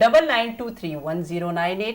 99231098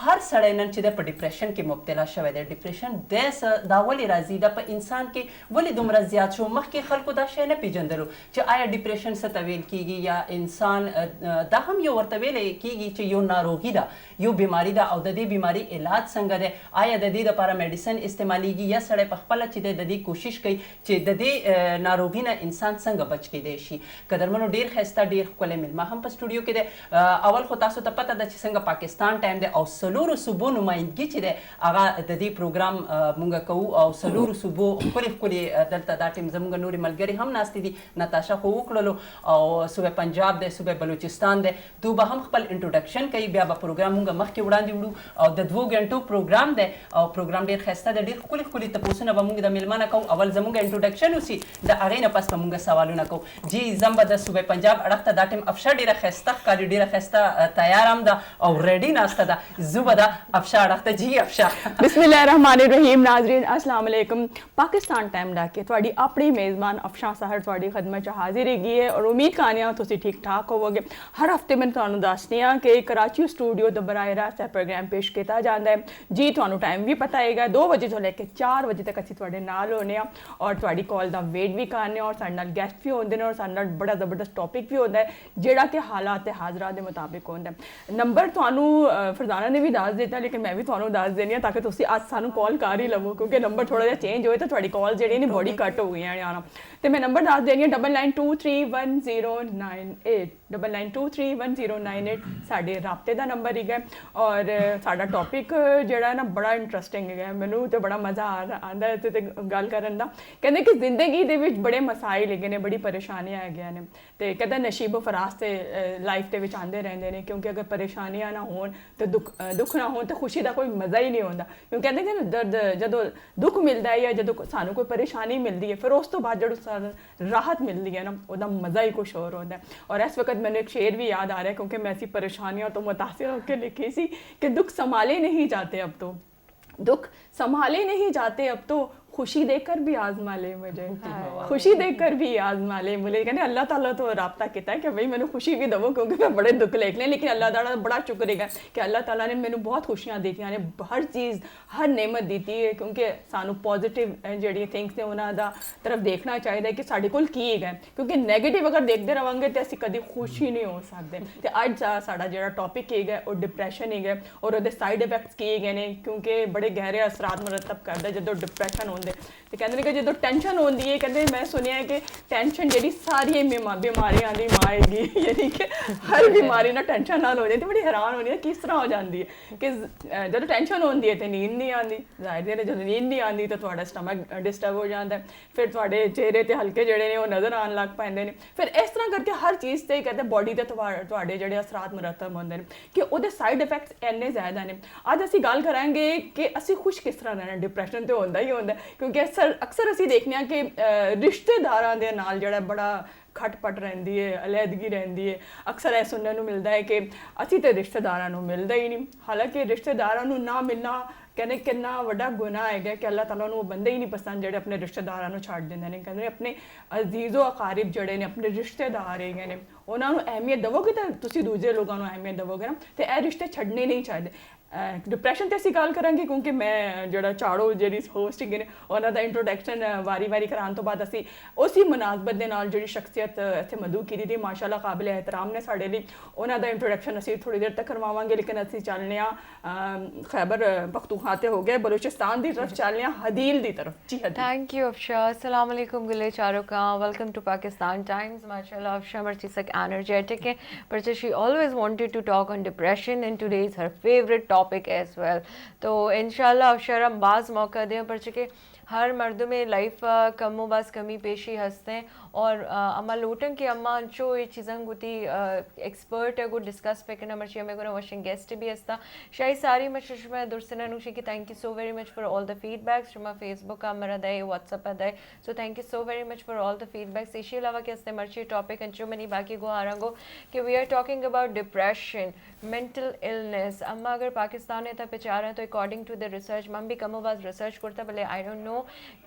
هر سړی نن چې د په ډیپریشن کې مبتلا شوی دی. ډیپریشن دا ولې راځي؟ دا په انسان کې ولې دومره زیات شو؟ مخکې خلکو دا شی نه پیژندلو چې آیا ډیپریشن څه ته ویل کیږي، یا انسان دا هم یو ورته ویلی کیږي چې یو ناروغي ده، یو بیماری ده، او د دې بیماری علاج څنګه دی؟ آیا د دې لپاره میډیسن استعمالیږي، یا سړی په خپله چې دی د دې کوشش کوي چې د دې ناروغي نه انسان څنګه بچ کیدی شي؟ قدرمنو ډېر ښایسته ډېر ښکلی میلمه هم په سټوډیو کې دی. اول خو تاسو ته پته ده چې څنګه پاکستان ټایم دی او څلورو صوبو نمایندګي چې دی هغه د دې پروګرام مونږ کوو، او څلورو صوبو ښکلې ښکلې دلته دا ټیم زموږ نورې ملګري هم ناستې دي. نتاشا خو وکړلو، او صوبه پنجاب دی، صوبه بلوچستان دی، دوی به هم خپل انټروډکشن کوي، بیا به پروګرام مونږ مخکې وړاندې وړو. او د 2 غنټو پروګرام دی او پروګرام ډېر ښایسته دی، ډېر ښکلي ښکلي تپوسونه به مونږ د میلمه نه کوو. اول زموږ انټروډکشن وسي، د هغې نه پس به مونږ سوالونه کوو. جی زم به د صوبه پنجاب اړخ ته دا ټیم افشا ډېره ښایسته ښکاري، ډېره ښایسته تیار هم ده او ریډي ناسته ده. زه به د افشا اړخ ته. جی افشا. بسم اللہ الرحمن الرحیم. ناظرین السلام علیکم. پاکستان ٹائم ڈا کے تھوڑی اپنی میزبان افشاں ساہر تھوڑی خدمت حاضر ہی ہے، اور امید کرنے ہاں تسی ٹھیک ٹھاک ہوو گے. ہر ہفتے میں تھانوں دسنے ہاں کہ کراچی اسٹوڈیو دا براہ راست پروگرام پیش کیتا جاندا ہے. جی تھانوں ٹائم بھی پتہ ہے گا 2 بجے تو لے کے 4 بجے تک اسی تھوڑے نال ہونے ہاں، اور تھوڑی کال دا ویٹ بھی کرنے، اور سارے نال گیسٹ بھی ہوندے نے، اور سارے نال بڑا زبردست ٹاپک بھی ہوندا ہے جیڑا کہ حالات حاضرہ دے مطابق ہوندا ہے. نمبر تھانوں فرزانہ نے بھی دس دیتا، لیکن میں بھی تھانوں دس دینی ہاں تاکہ تسی اج سانوں کال کر ہی لو، کیونکہ نمبر تھوڑا جہا چینج ہوئے تو تھوڑی کال جہڑی نے بڑی کٹ ہو گئی ہیں آنا. تو میں نمبر دس دینی ہاں 99231098 99231098 ساڈے رابطے دا نمبر ہی ہے. اور ساڈا ٹاپک جہڑا ہے نا بڑا انٹرسٹنگ ہے، مینوں تے بڑا مزہ آندا ہے تے گل کرن دا. کہندے کہ زندگی دے وچ بڑے مسائل ہیگے نے، بڑی پریشانیاں ہیگیاں نے، تے کہندا نصیب و فراز تے لائف دے وچ آندے رہندے نے، کیونکہ اگر پریشانیاں نہ ہون تے دکھ نہ ہون تے خوشی دا کوئی مزہ ہی نہیں ہوندا. کیونکہ کہندے کہ درد جدوں دکھ ملدا ہے یا جدوں سانوں کوئی پریشانی ملدی ہے، پھر اس تو بعد جدوں راحت ملدی ہے نا، وہ مزہ ہی کچھ اور ہوتا ہے. اور اس وقت میں نے ایک شعر بھی یاد آ رہا ہے، کیونکہ میں ایسی پریشانیوں تو متاثر ہو کے لکھی سی کہ دکھ سنبھالے نہیں جاتے اب تو، دکھ سنبھالے نہیں جاتے اب تو، خوشی دے کر بھی آزما لے مجھے، خوشی دے کر بھی آزما لے مجھے. کہنے اللہ تعالیٰ تو رابطہ کیتا ہے کہ بھائی میں خوشی بھی دو، کیونکہ میں بڑے دکھ لکھ لیں، لیکن اللہ تعالیٰ بڑا شکر ہے کہ اللہ تعالیٰ نے مینوں بہت خوشیاں دیتی ہیں، ہر چیز ہر نعمت دیتی ہے. کیونکہ سانوں پازیٹیو جہڑی تھنگس نے انہاں دا طرف دیکھنا چاہیے کہ ساڈے کول کی ہے، کیونکہ نیگیٹو اگر دیکھتے رہاں گے تو اسی کدی خوش ہی نہیں ہو سکتے. تو اج ساڈا جہڑا ٹاپک ہے وہ ڈپریشن ہے، اور وہ سائڈ افیکٹس کی گئے نے، کیونکہ بڑے گہرے اثرات مرتب کرتا ہے جدوں ڈپریشن ہوندے. تو کہتے کہ جدوں ٹینشن ہوندی ہے، کہتے میں سنیا ہے کہ ٹینشن جہی ساری بیماریاں دی ماں ہے گی، یعنی کہ ہر بیماری نہ ٹینشن نال ہو جاتی. بڑی حیران ہونی ہے کس طرح ہو جاتی ہے کہ جدوں ٹینشن ہوندی ہے تو نیند نہیں آتی، ظاہر ہے جدوں نیند نہیں آتی تو تھوڑا سٹمک ڈسٹرب ہو جاتا ہے، پھر تھوڑے چہرے تے ہلکے جڑے نے وہ نظر آن لگ پیندے نے. پھر اس طرح کر کے ہر چیز تے کہتے باڈی تے تھوڑے جڑے اثرات مرتب ہوندے نے کہ وہ سائڈ افیکٹس اینے زیادہ نے. اج اسی گل کریں گے کہ اسی خوش کس طرح رہنا. ڈپریشن تو ہوندا ہی ہوندا ہے، کیونکہ اکثر اسی دیکھنے ہیں کہ رشتے داراں دے نال جڑا بڑا کھٹ پٹ رہندی ہے، علیحدگی رہندی ہے. اکثر یہ سننے نوں ملدا ہے کہ اسی تے رشتے داراں نوں ملدا ہی نہیں. حالانکہ رشتے داراں نوں نہ ملنا کہنے کتنا وڈا گناہ ہے کہ اللہ تعالیٰ وہ بندے ہی نہیں پسند جڑے اپنے رشتے داراں نوں چھڈ دیندے نے. کہندے اپنے عزیز و اقارب جڑے نے، اپنے رشتے دار ہے نے، انہاں نوں اہمیت دو گے تو تسی دوسرے لوگاں نوں اہمیت دو گے نا، تے اے رشتے چھڈنے نہیں چاہیے. ڈپریشن تے اسی گل کریں گے کیونکہ میں جڑا چاڑو جڑی ہوسٹ ہے انہاں دا انٹروڈکشن واری واری کران تو بعد اسی اسی مناسبت دے نال جڑی شخصیت اتھے مدعو کیتی دی ماشاءاللہ قابل احترام نے ساڈے لئی، انہاں دا انٹروڈکشن اسی تھوڑی دیر تک کرواواں گے. لیکن اسی چلنے ہاں خیبر پختونخوا تے ہو گئے بلوچستان دی طرف، چلنے ہاں حدیل دی طرف. جی تھینک یو افشا. السلام علیکم گلے چاروں کا. Welcome to Pakistan Times. ماشاءاللہ افشا مرچیسک energetic ہے, but she always wanted to talk on depression and today is her favorite topic as well. تو انشاءاللہ افشا ہم بعض موقع دیں پر چکے ہر مرد میں لائف کم و باز کمی پیشی ہنستے ہیں اور اما لوٹن کی اما انچو یہ چیزیں گوتی ایکسپرٹ ہے گو ڈسکس پہ کرنا مرچی ہمیں گونا واشنگ گیسٹ بھی ہستا شاہی ساری مچ شما درسنا نوشی کی thank you so very much for all the feedbacks شما فیس بک کا مرا دائے واٹس اپ دائے so thank you so very much for all the feedbacks. اسی علاوہ کہ ہستے مرچی ٹاپک انچو منی باقی گو آ رہا گو کہ we are talking about depression mental illness. اما اگر پاکستان ہے تا پہ چاہ رہے ہیں تو اکارڈنگ ٹو دا ریسرچ من بھی کم و باز ریسرچ کرتا بلے آئی ڈونٹ نو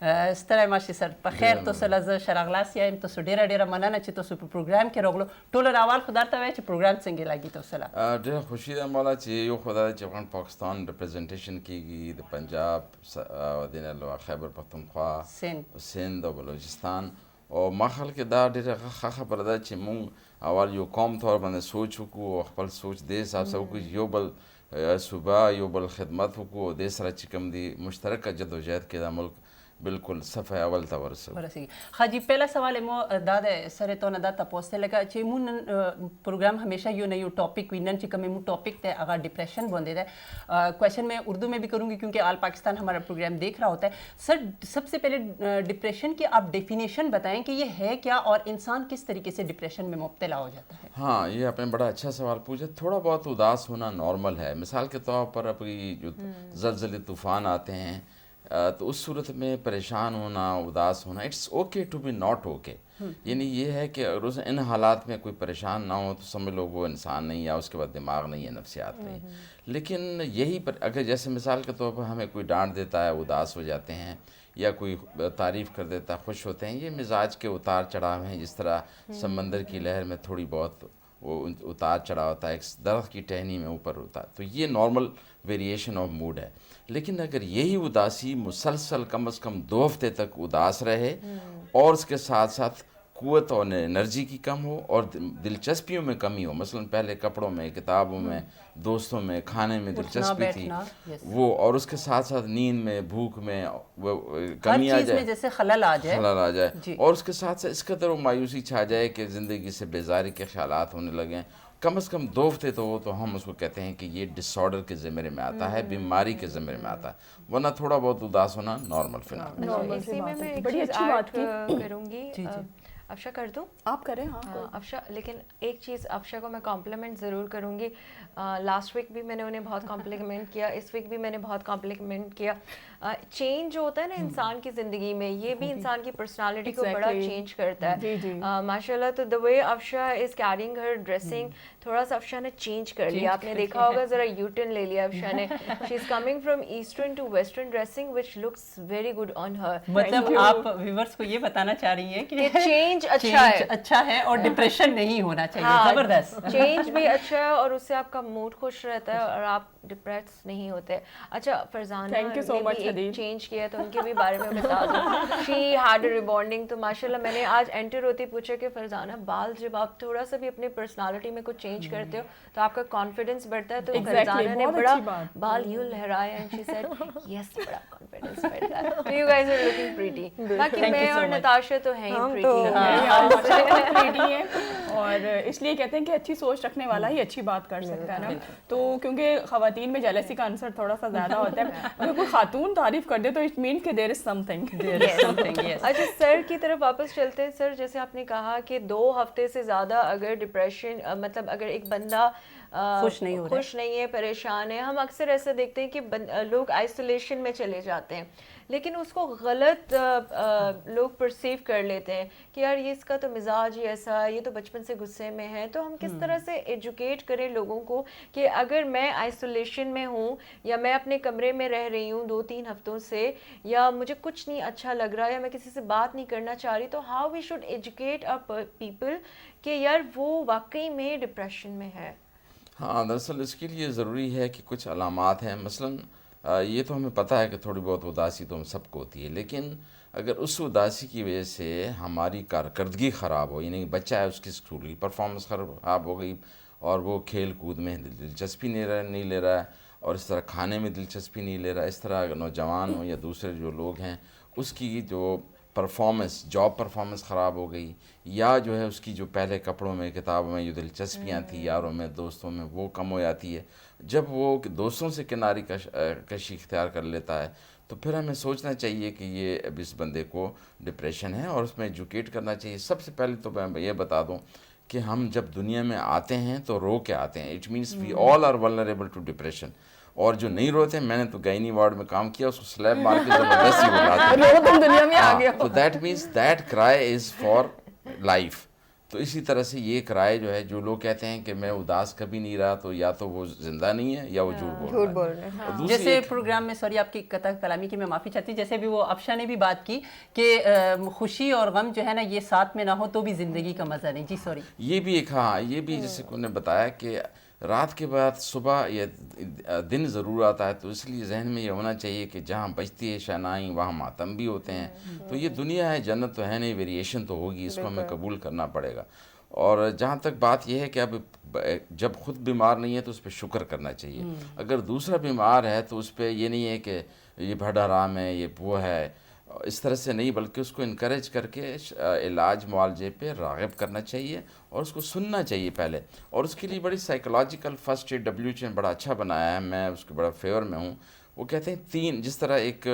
ستړی ماشي سر په خیر تاسو له شرغلاس یم تاسو ډیره مننه چې تاسو په پروګرام کې راغلو ټول راوال خدای ته وای چې پروګرام څنګه لګی تاسو له ډیره خوشی ده مولا چې یو خدای چې افغان پاکستان ریپرزنټیشن کیږي د پنجاب او د خیبر پختونخوا سند او بلوچستان او ما خلک دا ډیره ښه خبره ده چې مونږ اول یو قوم طور باندې سوچ وکړو خپل سوچ دې حساب سره وکړو یو بل صوبه یو بل خدمت وکړو دې سره چې کوم دي مشترکه جدوجہد کې دا ملک بالکل صفحه اول ته ورسېږي. خاجي پهلا سوال مو دا د سره ته نه دا تاسو لګه چې مون پروگرام ہمیشہ یو نہ یو ٹاپک وینن چې کوم مو ٹاپک ته اگر ڈپریشن باندې ده کوېشن میں اردو میں بھی کروں گی کیونکہ آل پاکستان ہمارا پروگرام دیکھ رہا ہوتا ہے. سر سب سے پہلے ڈپریشن کی آپ ڈیفینیشن بتائیں کہ یہ ہے کیا اور انسان کس طریقے سے ڈپریشن میں مبتلا ہو جاتا ہے. ہاں یہ آپ نے بڑا اچھا سوال پوچھا. تھوڑا بہت اداس ہونا نارمل ہے. مثال کے طور پر ابھی جو زلزلے طوفان آتے ہیں تو اس صورت میں پریشان ہونا اداس ہونا it's okay to be not okay. یعنی یہ ہے کہ اگر ان حالات میں کوئی پریشان نہ ہو تو سمجھ لو وہ انسان نہیں یا اس کے بعد دماغ نہیں ہے نفسیات نہیں. لیکن یہی پر اگر جیسے مثال کے طور پر ہمیں کوئی ڈانٹ دیتا ہے اداس ہو جاتے ہیں یا کوئی تعریف کر دیتا ہے خوش ہوتے ہیں. یہ مزاج کے اتار چڑھاؤ ہیں. جس طرح سمندر کی لہر میں تھوڑی بہت وہ اتار چڑھاؤ ہوتا ہے ایک درخت کی ٹہنی میں اوپر ہوتا ہے تو یہ نارمل ویریشن آف موڈ ہے. لیکن اگر یہی اداسی مسلسل کم از کم 2 ہفتے تک اداس رہے اور اس کے ساتھ ساتھ قوت اور انرجی کی کم ہو اور دلچسپیوں میں کمی ہو. مثلا پہلے کپڑوں میں, کتابوں میں, دوستوں میں, کھانے میں دلچسپی تھی وہ, اور اس کے ساتھ ساتھ نیند میں, بھوک میں وہ کمی آ جائے, جیسے خلل آ جائے, اور اس کے ساتھ ساتھ اس قدر وہ مایوسی چھا جائے کہ زندگی سے بیزاری کے خیالات ہونے لگیں. کم از کم 2 ہفتے تو ہم اس کو کہتے ہیں کہ یہ ڈس آرڈر کے زمرے میں آتا ہے, بیماری کے زمرے میں آتا ہے, ورنہ تھوڑا بہت اداس ہونا نارمل فینومین. اسی میں ایک بڑی چیز اچھی بات ایڈ کروں گی. افشا کر دوں؟ آپ کریں. ہاں افشا, لیکن ایک چیز افشا کو میں کمپلیمنٹ ضرور کروں گی. لاسٹ ویک بھی میں نے انہیں بہت کمپلیمنٹ کیا, اس ویک بھی میں نے بہت کمپلیمنٹ کیا. چینج جو ہوتا ہے نا انسان کی زندگی میں, یہ بھی انسان کی پرسنالٹی کو بڑا چینج کرتا ہے. ماشاء اللہ. تو the way Afsha is caring her dressing, تھوڑا سا افشا نے چینج کر لیا. آپ نے دیکھا ہوگا ذرا یو ٹرن لے لیا افشا نے. She is coming from eastern to western dressing which looks very good on her. مطلب آپ ویورز کو یہ بتانا چاہ رہی ہیں کہ چینج اچھا ہے اور ڈپریشن نہیں ہونا چاہیے. زبردست. چینج بھی اچھا ہے اور اس سے آپ کا موڈ خوش رہتا ہے اور آپ ڈپریس نہیں ہوتے. اچھا, فرزانہ نے بھی چینج کیا تو ان کے بھی بارے میں بتا دوں. She had a rebonding. تو ماشاءاللہ میں نے آج انٹر ہوتی پوچھا کہ فرزانہ بال جب آپ تھوڑا سا بھی اپنی پرسنالٹی میں کچھ چینج کرتے ہو تو آپ کا کانفیڈنس بڑھتا ہے. تو فرزانہ نے بڑا بال یوں لہرایا اینڈ شی سیڈ یس, بڑا کانفیڈنس بڑھتا ہے. You guys are looking pretty. باقی میں اور نتاشا تو ہیں ہی پریٹی ہیں, اور اس لیے کہتے ہیں کہ اچھی سوچ رکھنے والا ہی اچھی بات کر سکتا ہے نا. تو کیونکہ خواتین میں جیلسی کا عنصر تھوڑا سا زیادہ ہوتا ہے. اگر کوئی خاتون تعریف کر دے تو اٹ مین کہ دیر از سم تھنگ. اچھا, سر کی طرف واپس چلتے ہیں. سر, جیسے آپ نے کہا کہ 2 ہفتے سے زیادہ اگر ڈپریشن, مطلب اگر ایک بندہ خوش نہیں ہے, پریشان ہے, ہم اکثر ایسا دیکھتے ہیں کہ لوگ آئسولیشن میں چلے جاتے ہیں, لیکن اس کو غلط لوگ پرسیو کر لیتے ہیں کہ یار یہ اس کا تو مزاج ہی ایسا ہے, یہ تو بچپن سے غصے میں ہے. تو ہم کس طرح سے ایجوکیٹ کریں لوگوں کو کہ اگر میں آئسولیشن میں ہوں یا میں اپنے کمرے میں رہ رہی ہوں 2-3 ہفتوں سے, یا مجھے کچھ نہیں اچھا لگ رہا, یا میں کسی سے بات نہیں کرنا چاہ رہی, تو how we should educate our people کہ یار وہ واقعی میں ڈپریشن میں ہے. ہاں, دراصل اس کے لیے ضروری ہے کہ کچھ علامات ہیں. مثلاً یہ تو ہمیں پتہ ہے کہ تھوڑی بہت اداسی تو ہم سب کو ہوتی ہے, لیکن اگر اس اداسی کی وجہ سے ہماری کارکردگی خراب ہو, یعنی بچہ ہے اس کی اسکول کی پرفارمنس خراب ہو گئی اور وہ کھیل کود میں دلچسپی نہیں لے رہا ہے, اور اس طرح کھانے میں دلچسپی نہیں لے رہا, اس طرح نوجوان ہو یا دوسرے جو لوگ ہیں اس کی جو پرفارمنس, جاب پرفارمنس خراب ہو گئی, یا جو ہے اس کی جو پہلے کپڑوں میں, کتابوں میں جو دلچسپیاں تھیں, یاروں میں, دوستوں میں, وہ کم ہو جاتی ہے. جب وہ دوستوں سے کناری کشی اختیار کر لیتا ہے تو پھر ہمیں سوچنا چاہیے کہ یہ اب اس بندے کو ڈپریشن ہے اور اس میں ایجوکیٹ کرنا چاہیے. سب سے پہلے تو میں یہ بتا دوں کہ ہم جب دنیا میں آتے ہیں تو رو کے آتے ہیں. It means we all are vulnerable to depression. اور جو نہیں روتے ہیں, میں نے تو گائنی وارڈ میں کام کیا, اس کو سلیب مار کے زبردستی بلاتے ہیں. تو دیٹ مینس دیٹ کرائے از فار لائف. تو اسی طرح سے یہ کرائے جو ہے, جو لوگ kehte ہیں کہ میں اداس کبھی نہیں رہا, تو یا تو وہ زندہ نہیں ہے یا وہ جھوٹ بول رہے ہیں. جیسے پروگرام میں, سوری آپ کی قطع کلامی کی میں معافی چاہتی ہوں, جیسے بھی وہ افشا نے بھی بات کی کہ خوشی اور غم جو ہے نا یہ ساتھ میں نہ ہو تو بھی زندگی کا مزہ نہیں. جی سوری. یہ بھی ایک, ہاں یہ بھی جیسے کو نے بتایا کہ رات کے بعد صبح یا دن ضرور آتا ہے, تو اس لیے ذہن میں یہ ہونا چاہیے کہ جہاں بجتی ہے شہنائی وہاں ماتم بھی ہوتے ہیں. تو یہ دنیا ہے, جنت تو ہے نہیں, ویریشن تو ہوگی, اس کو ہمیں قبول کرنا پڑے گا. اور جہاں تک بات یہ ہے کہ اب جب خود بیمار نہیں ہے تو اس پہ شکر کرنا چاہیے. اگر دوسرا بیمار ہے تو اس پہ یہ نہیں ہے کہ یہ بڑا حرام ہے, یہ وہ ہے, اس طرح سے نہیں, بلکہ اس کو انکریج کر کے علاج معالجے پہ راغب کرنا چاہیے اور اس کو سننا چاہیے پہلے. اور اس کے لیے بڑی سائیکولوجیکل فرسٹ ایڈ WHO نے بڑا اچھا بنایا ہے, میں اس کے بڑا فیور میں ہوں. وہ کہتے ہیں 3, جس طرح ایک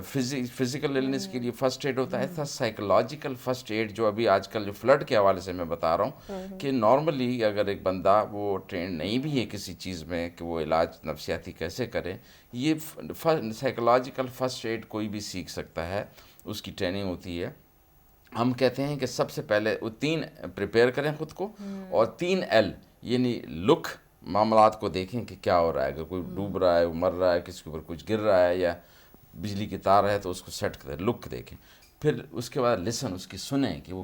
فزیکل النس کے لیے فرسٹ ایڈ ہوتا ہے, ایسا سائیکولوجیکل فرسٹ ایڈ جو ابھی آج کل جو فلڈ کے حوالے سے میں بتا رہا ہوں کہ نارملی اگر ایک بندہ وہ ٹرینڈ نہیں بھی ہے کسی چیز میں کہ وہ علاج نفسیاتی کیسے کرے, یہ سائیکولوجیکل فرسٹ ایڈ کوئی بھی سیکھ سکتا ہے, اس کی ٹریننگ ہوتی ہے. ہم کہتے ہیں کہ سب سے پہلے وہ 3 پریپیئر کریں خود کو, اور 3 L یعنی لک, معاملات کو دیکھیں کہ کیا ہو رہا ہے, اگر کوئی ڈوب رہا ہے, وہ مر رہا ہے, کسی کے اوپر کچھ گر رہا ہے یا بجلی کی تار ہے تو اس کو سیٹ کریں, لک دیکھیں. پھر اس کے بعد لسن, اس کی سنیں کہ وہ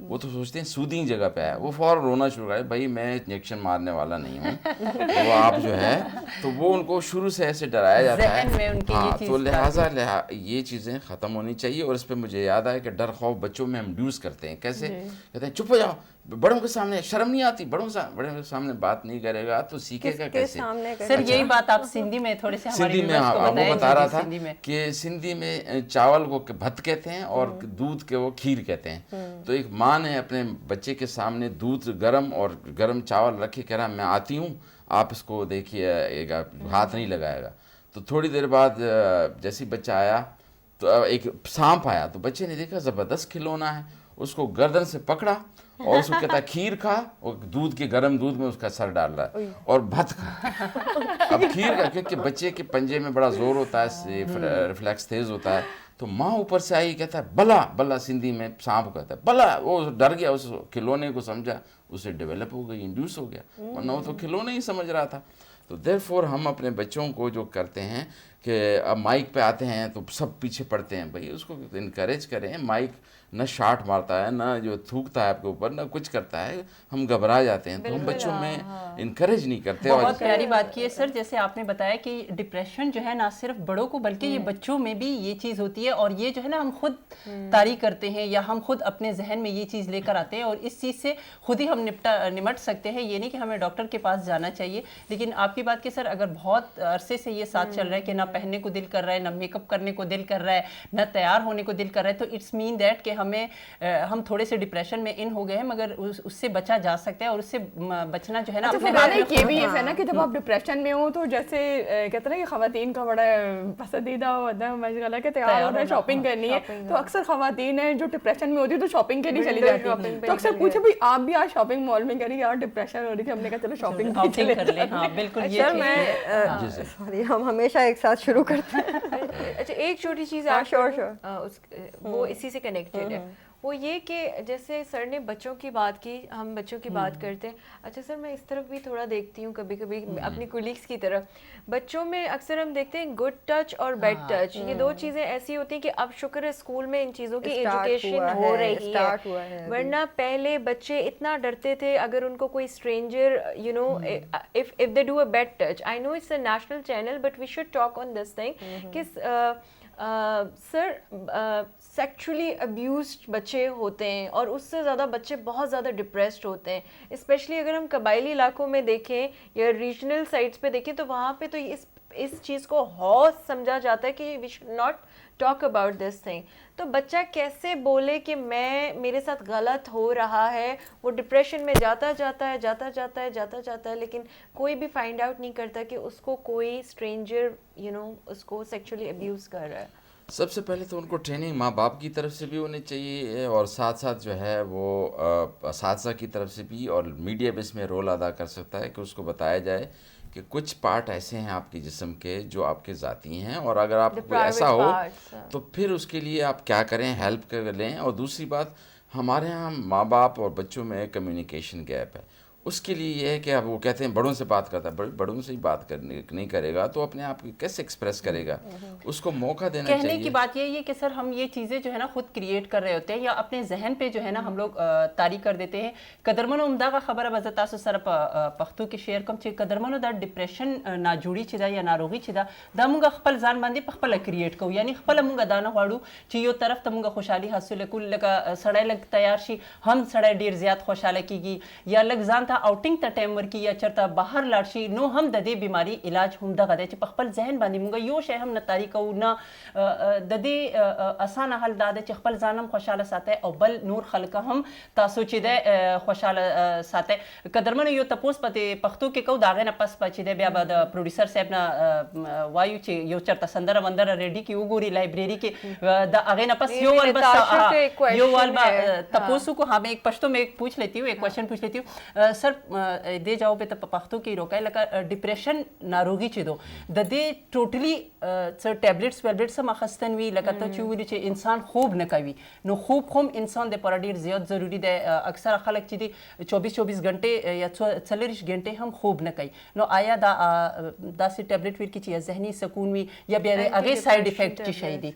وہ تو سوچتے ہیں سودی جگہ پہ ہے, وہ فوراً رونا شروع کرے, بھائی میں انجیکشن مارنے والا نہیں ہوں, وہ آپ جو ہے, تو وہ ان کو شروع سے ایسے ڈرایا جاتا ہے. ذہن میں ان کی یہ ہاں, چیز تو لہٰذا یہ چیزیں ختم ہونی چاہیے. اور اس پہ مجھے یاد آیا کہ ڈر خوف بچوں میں ہم ڈیوس کرتے ہیں. کیسے کہتے ہیں چپ ہو جاؤ, بڑوں کے سامنے شرم نہیں آتی, بڑوں کے سامنے بات نہیں کرے گا تو سیکھے گا کیسے. سر یہی بات آپ سندھی میں تھوڑے سے ہمارے سندھی میں viewers کو وہ بتائیں. بتا رہا جی، تھا سندھی میں. کہ سندھی میں چاول کو بھت کہتے ہیں اور دودھ کے وہ کھیر کہتے ہیں. تو ایک ماں نے اپنے بچے کے سامنے دودھ گرم اور گرم چاول رکھے, کہہ رہا میں آتی ہوں, آپ اس کو دیکھیے گا, ہاتھ نہیں لگائے گا. تو تھوڑی دیر بعد جیسے بچہ آیا تو ایک سانپ آیا, تو بچے نے دیکھا زبردست کھلونا ہے, اس کو گردن سے پکڑا اور اس کو کہتا ہے کھیر کھا, اور دودھ کے گرم دودھ میں اس کا سر ڈال رہا ہے اور بھت کھا. اب کھیر کا, کیونکہ بچے کے پنجے میں بڑا زور ہوتا ہے, ریفلیکس تیز ہوتا ہے, تو ماں اوپر سے آئی, کہتا ہے بلا بلا, سندھی میں سانپ کہتا ہے بلا. وہ ڈر گیا, اس کھلونے کو سمجھا, اسے ڈیولپ ہو گئی, انڈیوس ہو گیا, ورنہ وہ تو کھلونے ہی سمجھ رہا تھا. تو دیر فور ہم اپنے بچوں کو جو کرتے ہیں کہ اب مائک پہ آتے ہیں تو سب پیچھے پڑتے ہیں, بھائی اس کو انکریج کریں. مائک نہ شاٹ مارتا ہے, نہ جو تھوکتا ہے آپ کے اوپر, نہ کچھ کرتا ہے, ہم گھبرا جاتے ہیں, تو ہم بچوں میں انکریج نہیں کرتے. بہت پیاری بات کی ہے سر, جیسے آپ نے بتایا کہ ڈپریشن جو ہے نہ صرف بڑوں کو بلکہ یہ بچوں میں بھی یہ چیز ہوتی ہے, اور یہ جو ہے نا ہم خود طاری کرتے ہیں یا ہم خود اپنے ذہن میں یہ چیز لے کر آتے ہیں, اور اس چیز سے خود ہی ہم نمٹ سکتے ہیں. یہ نہیں کہ ہمیں ڈاکٹر کے پاس جانا چاہیے. لیکن آپ کی بات کہ سر اگر بہت عرصے سے یہ ساتھ چل رہا ہے کہ نہ پہننے کو دل کر رہا ہے, نہ میک اپ کرنے کو دل کر رہا ہے, نہ تیار ہونے کو دل کر رہا ہے, تو اٹس مین دیٹ کہ ہم تھوڑے سے ڈپریشن میں ان ہو گئے ہیں, مگر اس سے بچا جا سکتا ہے, اور اس سے بچنا جو ہے نا اچھا پھر یہ بھی ہے نا کہ جب آپ ڈپریشن میں ہوں تو جیسے کہتے ہیں کہ خواتین کا بڑا پسندیدہ ہوتا ہے مشغلہ کہ تیار ہونا ہے, شاپنگ کرنی ہے, تو اکثر خواتین ہیں جو ڈپریشن میں ہوتی ہے تو شاپنگ کے لیے چلی جاتی ہیں. تو اکثر پوچھے بھائی آپ بھی آج شاپنگ مال میں کریں, یار ڈپریشن ہو رہی تھی, ہم نے کہا چلو شاپنگ آؤٹنگ کر لیں. ہاں بالکل, یہ میں سوری, ہم ہمیشہ ایک ساتھ شروع کرتے ہیں. اچھا ایک چھوٹی چیز وہ اسی سے کنیکٹڈ ہے, وہ یہ کہ جیسے سر نے بچوں کی بات کی, ہم بچوں کی بات کرتے ہیں. اچھا سر میں اس طرف بھی تھوڑا دیکھتی ہوں کبھی کبھی اپنی کولیگس کی طرف, بچوں میں اکثر ہم دیکھتے ہیں گڈ ٹچ اور بیڈ ٹچ, یہ دو چیزیں ایسی ہوتی ہیں کہ اب شکر ہے اسکول میں ان چیزوں کی ایجوکیشن ہو رہی ہے, ورنہ پہلے بچے اتنا ڈرتے تھے اگر ان کو کوئی stranger you know if they do a bad touch. I know it's a national channel but we should talk on this thing کہ سر سیکچولی ابیوزڈ بچے ہوتے ہیں, اور اس سے زیادہ بچے بہت زیادہ ڈپریسڈ ہوتے ہیں, اسپیشلی اگر ہم قبائلی علاقوں میں دیکھیں یا ریجنل سائٹس پہ دیکھیں, تو وہاں پہ تو اس چیز کو ہوش سمجھا جاتا ہے کہ we should not talk about this thing. تو بچہ کیسے بولے کہ میرے ساتھ غلط ہو رہا ہے, وہ ڈپریشن میں جاتا ہے, لیکن کوئی بھی فائنڈ آؤٹ نہیں کرتا کہ اس کو کوئی اسٹرینجر اس کو سیکچولی ابیوز کر رہا ہے. سب سے پہلے تو ان کو ٹریننگ ماں باپ کی طرف سے بھی ہونی چاہیے, اور ساتھ ساتھ جو ہے وہ اساتذہ کی طرف سے بھی, اور میڈیا بھی اس میں رول ادا کر سکتا ہے کہ اس کو بتایا جائے کہ کچھ پارٹ ایسے ہیں آپ کے جسم کے جو آپ کے ذاتی ہیں, اور اگر آپ کو ایسا ہو تو پھر اس کے لیے آپ کیا کریں, ہیلپ کر لیں. اور دوسری بات, ہمارے ہاں ماں باپ اور بچوں میں کمیونیکیشن گیپ ہے. اس کے لیے یہ ہے کہ اب وہ کہتے ہیں بڑوں سے بات کرتا ہے, بڑوں سے ہی بات نہیں کرے گا تو اپنے آپ کو کیسے ایکسپریس کرے گا, اس کو موقع دینا چاہیے. کہنے کی بات یہی ہے کہ سر ہم یہ چیزیں جو ہے نا خود کریٹ کر رہے ہوتے ہیں, یا اپنے ذہن پہ جو ہے نا ہم لوگ طاری کر دیتے ہیں. قدرمن عمدہ کا خبر اب تاسو سره په پښتو کې شیر کوم چې قدرمنو دا ډیپریشن ناجوړي چې دا یا ناروغي چې دا مونږ خپل ځان باندې په خپل کریټ کوو, یعنی خپل مونږ دا نه غواړو چې یو طرف ته مونږ خوشحالي حاصل کول, لکه سړی لګ تیار شي هم سړی ډیر زیات خوشاله کیږي, یا لګ ځان ته آوټینګ ته ټایم ورکی یا چرته بهر لاړ شي, نو هم د دې بیماری علاج هم دغه دی چې په خپل ذهن باندې مونږ یو شی هم نه طاری کوو, نه د دې اسانه حل دا دی چې خپل ځان هم خوشاله ساتئ او بل نور خلک هم تاسو چې دی خوشاله ساتئ. قدرمنو یو تپوس په پښتو کې کوو, د هغې نه پس به چې دی بیا به د پروډیوسر صاحب نه وایو چې یو چرته سندره وندره ریډي کې وګوري لایبرری کې, د هغې نه پس یو وال به تپوس کو. ہاں میں ایک پشتو میں ایک پوچھ لیتی ہوں, ایک کوشچن پوچھ لیتی ہوں سر, دے جاؤ به ته په پښتو کې روکای لکه ډیپریشن ناروغي چې دو د دې ټوټلی څه ټابلیټس ویلبلیټس هم اخیستن وي, لکه ته چې ویلي چې انسان خوب نه کوي, نو خوب خو هم انسان دپاره ډېر زیات ضروري دی. اکثره خلک چې دي 24 غنټې یا 40 غنټې هم خوب نه کوي, نو آیا دا داسې ټابلیټ ویل کې چې ذهني سکون وي یا بیا د هغې سایډ افیکټ څه شی دي؟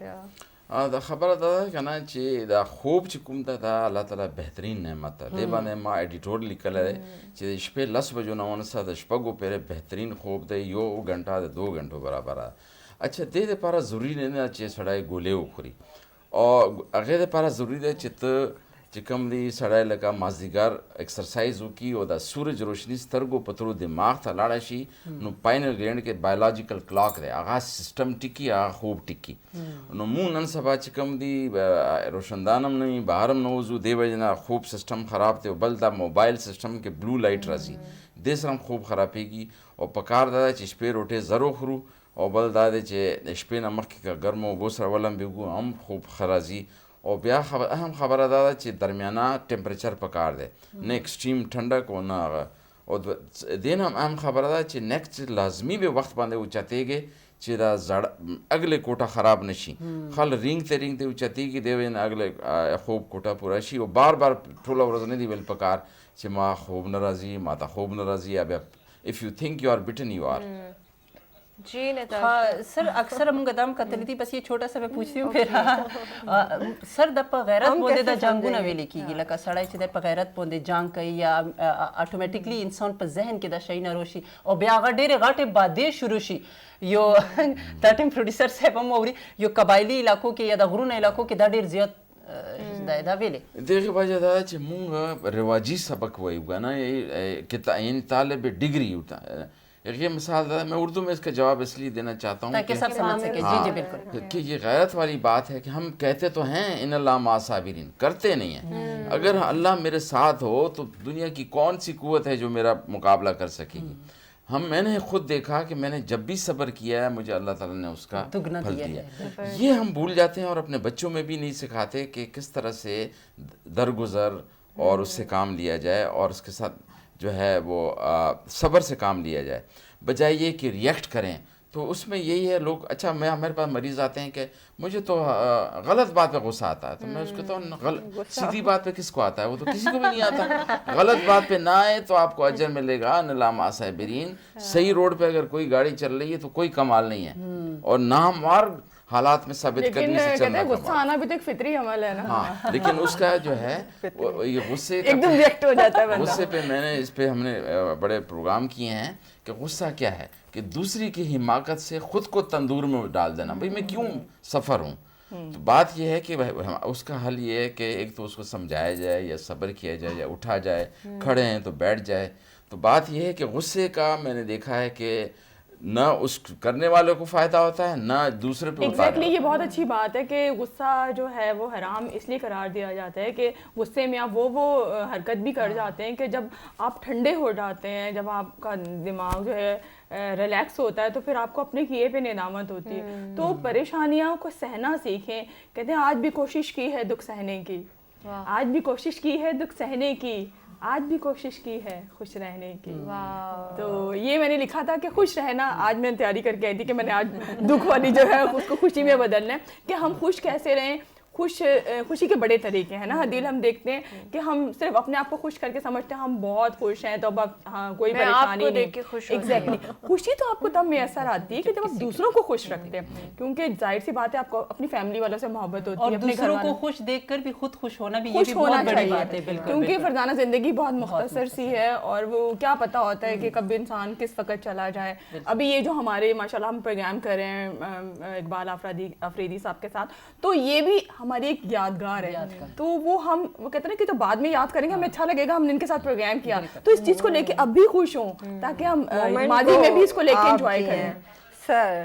دا خبره ده که نه چې دا خوب چې کوم ده دا الله تعالی بهترین نعمت ده. دې باندې ما ایډیټور لیکلی دی چې د شپې 10 بجو نه ونڅه د شپږو پورې بهترین خوب دی، 1 غنټه د 2 غنټو برابر ده. اچھا دې دپاره ضروري نه ده چې سړی ګولې وخوري، او هغې دپاره ضروري ده چې ته چې کوم دی سړی لکه مازدیګر ایکسرسایز وکړي او د سورج روشني سترګو په ترو دماغ ته لاړه شي، نو پاینل ګلینډ کې بایولوجیکل کلاک دی هغه سسټم ټیکي، هغه خوب ټیکي. نو مونږ نن سبا چې کوم دی روشندان هم نه وي، بهر هم نه وځو، دې وجې نه خوب سسټم خراب دی. او بل دا موبایل سسټم کې بلو لایټ راځي، دې سره هم خوب خرابېږي. او پکار دا ده چې شپې روټۍ زر وخورو، او بل دا دی چې د شپې نه مخکې که ګرمو اوبو سره ولمبېږو هم خوب ښه راځي. او بیا اهم خبره دا ده چې درمیانه ټمپریچر پکار دی، نه ایکسټریم ټنډک او نه هغه. او دې نه هم اهم خبره ده چې نیکسټ لازمي به وخت باندې اوچتېږي چې دا زړه اگلے کوټه خراب نشي. خل رینګ ته اوچتېږي، دې وجې نه اگلے خوب کوټه پوره شي. او بار بار ټوله ورځ نه دی ویل پکار چې ما خوب نه راځي، ما ته خوب نه راځي. یا بیا if you think you are button you are. جی نتاشا سر اکثر موږ دام کتلی دي، بس یہ چھوٹا سا میں پوچھتی ہوں پھر سر د په غیرت باندې د جنگونه ویل کیږي، لکه سړی چې د په غیرت باندې جنگ کوي یا اتوماتیکلی انسان په ذهن کې د شي نه روشي او بیا هغه ډېرې غټې بادې شروع شي. یو دا ټیم پروډوسر صاحب هم اوري، یو قبایلي علاقو کې یا د غرونو علاقو کې دا ډېر زیات دا ویلې. دغه وجه دا چې مونږ رواجی سبق وایو کنه، یعنی طالب ڈگری ہوتا ہے. یہ مثال ہے، میں اردو میں اس کا جواب اس لیے دینا چاہتا ہوں تاکہ سب سمجھ سکے. جی جی بالکل. کہ یہ غیرت والی بات ہے کہ ہم کہتے تو ہیں ان اللہ مع صابرین، کرتے نہیں ہیں. اگر اللہ میرے ساتھ ہو تو دنیا کی کون سی قوت ہے جو میرا مقابلہ کر سکے گی. میں نے خود دیکھا کہ میں نے جب بھی صبر کیا ہے مجھے اللہ تعالیٰ نے اس کا پھل دیا. یہ ہم بھول جاتے ہیں اور اپنے بچوں میں بھی نہیں سکھاتے کہ کس طرح سے درگزر اور اس سے کام لیا جائے، اور اس کے ساتھ جو ہے وہ صبر سے کام لیا جائے، بجائے یہ کہ ریئیکٹ کریں. تو اس میں یہی ہے لوگ، اچھا میں ہمارے پاس مریض آتے ہیں کہ مجھے تو غلط بات پہ غصہ آتا ہے، تو میں اس کو تو سیدھی بات پہ کس کو آتا ہے، وہ تو کسی کو بھی نہیں آتا. غلط بات پہ نہ آئے تو آپ کو اجر ملے گا ان اللہ مع صابرین. صحیح روڈ پہ اگر کوئی گاڑی چل رہی ہے تو کوئی کمال نہیں ہے، اور ناموار حالات میں ثابت کرنے سے چلنا غصہ آنا بھی تو ایک فطری عمل ہے نا. ہاں لیکن اس کا جو ہے یہ غصے ایک دم ریئیکٹ ہو جاتا ہے. غصے پہ میں نے اس پہ ہم نے بڑے پروگرام کیے ہیں کہ غصہ کیا ہے، کہ دوسری کی حماقت سے خود کو تندور میں ڈال دینا. بھئی میں کیوں سفر ہوں. تو بات یہ ہے کہ اس کا حل یہ ہے کہ ایک تو اس کو سمجھایا جائے یا صبر کیا جائے یا اٹھا جائے، کھڑے ہیں تو بیٹھ جائے. تو بات یہ ہے کہ غصے کا میں نے دیکھا ہے کہ نہ اس کرنے والوں کو فائدہ ہوتا ہے نہ دوسرے پہ. ایگزیکٹلی یہ بہت اچھی بات ہے کہ غصہ جو ہے وہ حرام اس لیے قرار دیا جاتا ہے کہ غصے میں آپ وہ حرکت بھی کر جاتے ہیں کہ جب آپ ٹھنڈے ہو جاتے ہیں، جب آپ کا دماغ جو ہے ریلیکس ہوتا ہے تو پھر آپ کو اپنے کیے پہ ندامت ہوتی ہے. تو پریشانیاں کو سہنا سیکھیں. کہتے ہیں آج بھی کوشش کی ہے دکھ سہنے کی، آج بھی کوشش کی ہے دکھ سہنے کی، آج بھی کوشش کی ہے خوش رہنے کی. تو یہ میں نے لکھا تھا کہ خوش رہنا. آج میں نے تیاری کر کے آئی تھی کہ میں نے آج دکھ والی جو ہے اس کو خوشی میں بدلنا ہے کہ ہم خوش کیسے رہیں. خوشی کے بڑے طریقے ہیں نا عدیل. ہم دیکھتے ہیں کہ ہم صرف اپنے آپ کو خوش کر کے سمجھتے ہیں ہم بہت خوش ہیں تو اب ہاں کوئی پریشانی نہیں. ایگزیکٹلی خوشی تو آپ کو تب میسر آتی ہے کہ جب آپ دوسروں کو خوش رکھتے ہیں، کیونکہ ظاہر سی بات ہے آپ کو اپنی فیملی والوں سے محبت ہوتی ہے، اور اپنے دوسروں کو خوش دیکھ کر بھی خود خوش ہونا بھی خوش ہونا بڑی بات ہے. چاہیے کیونکہ فرزانہ زندگی بہت مختصر سی ہے اور وہ کیا پتہ ہوتا ہے کہ کب انسان کس وقت چلا جائے. ابھی یہ جو ہمارے ماشاءاللہ ہم پروگرام کر رہے ہیں اقبال افریدی صاحب کے ساتھ، تو یہ بھی ہماری ایک یادگار ہے. تو وہ ہم وہ کہتے ہیں کہ تو بعد میں یاد کریں گے، ہمیں اچھا لگے گا ہم نے ان کے ساتھ پروگرام کیا، تو اس چیز کو لے کے اب بھی خوش ہوں تاکہ ہم ماضی میں بھی اس کو لے کے انجوائے کریں. سر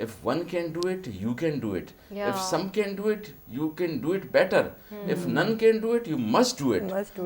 if one can do it you can do it, if some can do it you can do it better, if none can do it you must do it.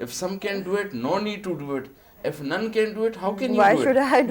if some can do it no need to do it, if none can do it how can you do it?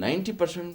90%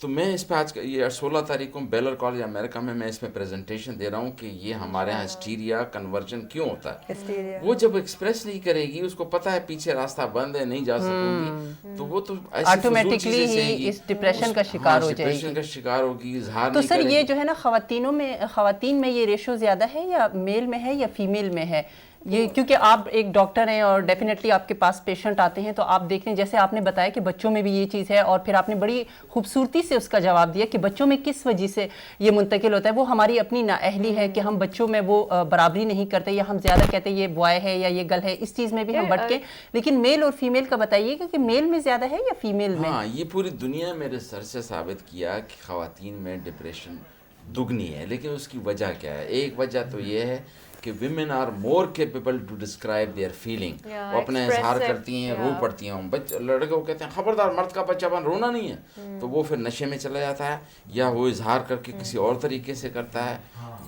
تو میں اس پہ آج یہ 16 تاریخ کو bailor college امریکہ میں اس پہ presentation دے رہا ہوں کہ یہ ہمارے یہاں ہسٹیریا کنورژن کیوں ہوتا ہے. وہ جب ایکسپریس نہیں کرے گی, اس کو پتا ہے پیچھے راستہ بند ہے, نہیں جا سکوں گی, تو وہ تو آٹومیٹکلی ہی اس ڈپریشن کا شکار ہو جائے گی. ڈپریشن کا شکار ہوگی, اظہار تو نہیں سر کرے گی. یہ جو ہے نا خواتین میں یہ ریشو زیادہ ہے یا میل میں ہے یا فیمیل میں ہے یہ؟ کیونکہ آپ ایک ڈاکٹر ہیں اور ڈیفینیٹلی آپ کے پاس پیشنٹ آتے ہیں, تو آپ دیکھتے ہیں جیسے آپ نے بتایا کہ بچوں میں بھی یہ چیز ہے, اور پھر آپ نے بڑی خوبصورتی سے اس کا جواب دیا کہ بچوں میں کس وجہ سے یہ منتقل ہوتا ہے. وہ ہماری اپنی نااہلی ہے کہ ہم بچوں میں وہ برابری نہیں کرتے, یا ہم زیادہ کہتے ہیں یہ بوائے ہے یا یہ گرل ہے, اس چیز میں بھی ہم بٹ کے. لیکن میل اور فیمیل کا بتائیے گا کہ میل میں زیادہ ہے یا فیمیل میں؟ ہاں, یہ پوری دنیا میں ریسرچ سے ثابت کیا کہ خواتین میں ڈپریشن دگنی ہے. لیکن اس کی وجہ کیا ہے؟ ایک وجہ تو یہ ہے کہ women are more capable to describe their feeling. وہ اپنا اظہار کرتی ہیں, رو پڑتی ہیں. لڑکے کو کہتے ہیں خبردار, مرد کا بچہ بن رونا نہیں ہے, تو وہ پھر نشے میں چلا جاتا ہے, یا وہ اظہار کر کے کسی اور طریقے سے کرتا ہے,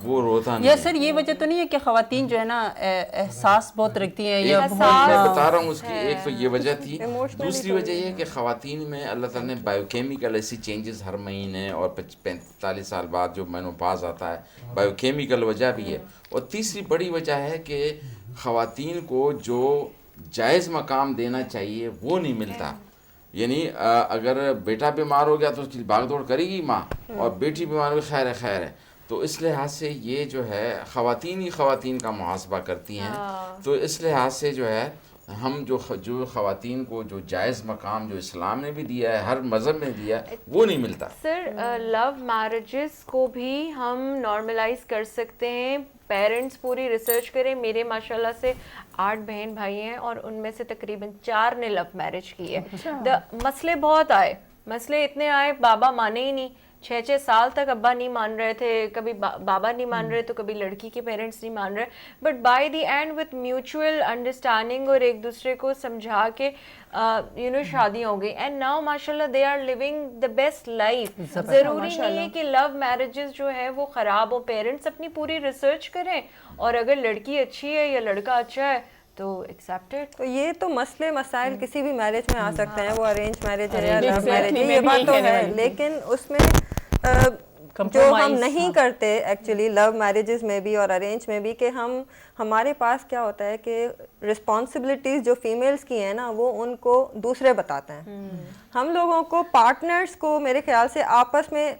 وہ روتا نہیں ہے. یا سر یہ وجہ تو نہیں ہے کہ خواتین جو ہے نا احساس بہت رکھتی ہیں یا میں بتا رہا ہوں اس کی ایک تو یہ وجہ تھی. دوسری وجہ یہ ہے کہ خواتین میں اللہ تعالیٰ نے بایو کیمیکل ایسی چینجز ہر مہینے اور 45 سال بعد جو مینوپاز آتا ہے, بایو کیمیکل وجہ بھی ہے. اور تیسری بڑی وجہ ہے کہ خواتین کو جو جائز مقام دینا چاہیے وہ نہیں ملتا. یعنی اگر بیٹا بیمار ہو گیا تو اس کی بھاگ دوڑ کرے گی ماں, اور بیٹی بیمار ہوگی خیر ہے. تو اس لحاظ سے یہ جو ہے خواتین ہی خواتین کا محاسبہ کرتی ہیں. تو اس لحاظ سے جو ہے ہم جو خواتین کو جو جائز مقام جو اسلام نے بھی دیا ہے, ہر مذہب میں دیا ہے, وہ نہیں ملتا. سر لو میرجز کو بھی ہم نارملائز کر سکتے ہیں. پیرنٹس پوری ریسرچ کریں, میرے ماشاءاللہ سے 8 بہن بھائی ہیں اور ان میں سے تقریباً 4 نے لو میرج کی ہے. مسئلے بہت آئے, مسئلے اتنے آئے, بابا مانے ہی نہیں. 6 سال تک ابا نہیں مان رہے تھے, کبھی بابا نہیں مان رہے تو کبھی لڑکی کے پیرنٹس نہیں مان رہے, but by the end with mutual understanding اور ایک دوسرے کو سمجھا کے شادی ہو گئی. اینڈ ناؤ ماشاء اللہ they are living the best life. ضروری نہیں ہے کہ لو میرجز جو ہے وہ خراب ہو. پیرنٹس اپنی پوری ریسرچ کریں, اور اگر لڑکی اچھی ہے یا لڑکا اچھا ہے تو ایکسیپٹڈ. تو یہ تو مسئلے مسائل کسی بھی میرج میں آ سکتے ہیں, وہ ارینج میرج ہے یا لو میرج ہے, یہ بات تو ہے. لیکن اس میں جو ہم نہیں کرتے ایکچولی لو میرجز میں بھی اور ارینج میں بھی, کہ ہمارے پاس کیا ہوتا ہے کہ رسپانسبلٹیز جو فیمیلز کی ہیں نا وہ ان کو دوسرے بتاتے ہیں. ہم لوگوں کو پارٹنرز کو میرے خیال سے آپس میں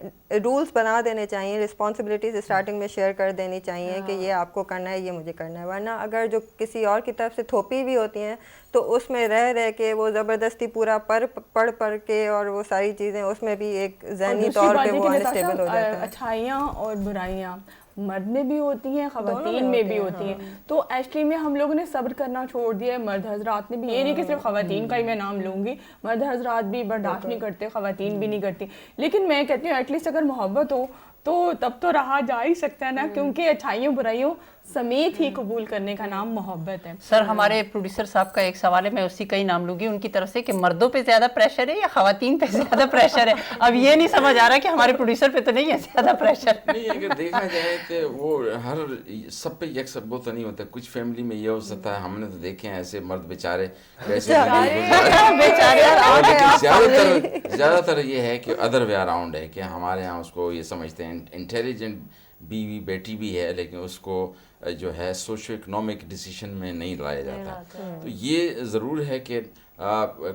رولز بنا دینے چاہیے, رسپانسبلٹیز اسٹارٹنگ میں شیئر کر دینی چاہیے کہ یہ آپ کو کرنا ہے, یہ مجھے کرنا ہے. ورنہ اگر جو کسی اور کی طرف سے تھوپی بھی ہوتی ہیں تو اس میں رہ کے وہ زبردستی پورا پڑھ کے اور وہ ساری چیزیں, اس میں بھی ایک ذہنی طور پہ وہ انسٹیبل ہو جاتا ہے. اچھائیاں اور برائیاں مرد میں بھی ہوتی ہیں, خواتین میں بھی ہوتی ہیں. تو ایکچولی میں ہم لوگوں نے صبر کرنا چھوڑ دیا ہے. مرد حضرات نے بھی, یہ نہیں کہ صرف خواتین کا ہی میں نام لوں گی, مرد حضرات بھی برداشت نہیں کرتے, خواتین بھی نہیں کرتی. لیکن میں کہتی ہوں ایٹ لیسٹ اگر محبت ہو تو تب تو رہا جا ہی سکتا ہے نا, کیونکہ اچھائیوں برائیوں سمیت ہی قبول کرنے کا نام محبت ہے. سر ہمارے پروڈیوسر صاحب کا ایک سوال ہے, میں اسی کا ہی نام لوں گی ان کی طرف سے, کہ مردوں پہ زیادہ پریشر ہے یا خواتین پہ زیادہ پریشر ہے؟ اب یہ نہیں سمجھ آ رہا کہ ہمارے پروڈیوسر پہ تو نہیں ہے زیادہ پریشر. نہیں, اگر دیکھا جائے تو وہ ہر سب پہ یک سب تو نہیں ہوتا. کچھ فیملی میں یہ ہو سکتا ہے, ہم نے تو دیکھے ہیں ایسے مرد بیچارے کیسے, زیادہ تر یہ ہے کہ ادر وے اراؤنڈ ہے کہ ہمارے ہاں اس کو یہ سمجھتے ہیں انٹیلیجنٹ بیوی بیٹی بھی ہے, لیکن اس کو جو ہے سوشو اکنامک ڈیسیشن میں نہیں لایا جاتا. تو یہ ضرور ہے کہ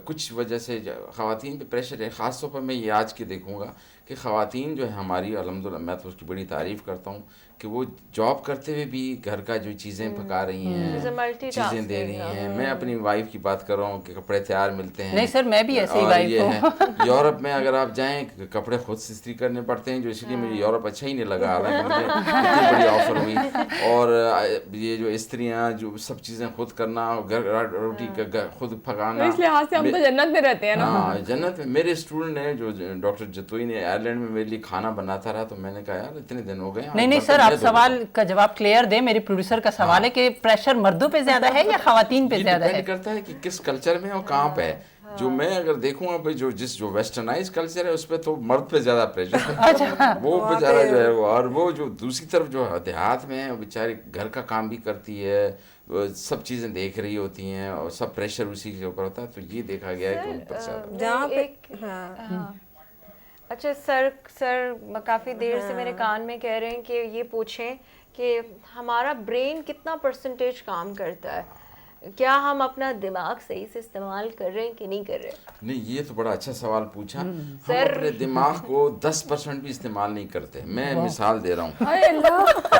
کچھ وجہ سے خواتین پہ پریشر ہے. خاص طور پر میں یہ آج کے دیکھوں گا کہ خواتین جو ہے ہماری, الحمدللہ میں تو اس کی بڑی تعریف کرتا ہوں کہ وہ جاب کرتے ہوئے بھی گھر کا جو چیزیں پکا رہی ہیں, چیزیں دے رہی ہیں. میں اپنی وائف کی بات کر رہا ہوں کہ کپڑے تیار ملتے ہیں. نہیں سر میں بھی ایسے ہی وائف ہوں. یورپ میں اگر آپ جائیں کپڑے خود سے استری کرنے پڑتے ہیں, جو اس لیے مجھے یورپ اچھا ہی نہیں لگا رہا ہے. مجھے اتنی بڑی آفر ہوئی, اور یہ جو استریاں جو سب چیزیں خود کرنا, روٹی خود پکانا, اس لحاظ سے ہم تو جنت میں رہتے ہیں نا. ہاں جنت میں. میرے اسٹوڈنٹ نے جو ڈاکٹر جتوئی نے آئرلینڈ میں میرے لیے کھانا بناتا رہا, تو میں نے کہا یار اتنے دن ہو گئے. نہیں سر آپ سوال کا جواب کلیئر دیں. میرے پروڈیوسر کا سوال ہے کہ پریشر مردوں پہ زیادہ ہے یا خواتین پہ زیادہ ہے؟ ڈیپینڈ کرتا ہے کہ کس کلچر میں اور کہاں پہ ہے. جو میں اگر دیکھوں اب جو ویسٹرنائز کلچر ہے اس پہ تو مرد پہ زیادہ پریشر ہے. وہ بیچارہ جو ہے, اور وہ جو دوسری طرف جو دیہات میں ہے, وہ بیچاری گھر کا کام بھی کرتی ہے, سب چیزیں دیکھ رہی ہوتی ہیں, اور سب پریشر اسی کے اوپر ہوتا ہے. تو یہ دیکھا گیا ہے کہ اوپر سے جہاں پہ اچھا سر کافی دیر سے میرے کان میں کہہ رہے ہیں کہ یہ پوچھیں کہ ہمارا برین کتنا پرسنٹیج کام کرتا ہے, کیا ہم اپنا دماغ صحیح سے استعمال کر رہے ہیں کہ نہیں کر رہے؟ نہیں, یہ تو بڑا اچھا سوال پوچھا. ہم اپنے دماغ کو 10% بھی استعمال نہیں کرتے. میں مثال دے رہا ہوں,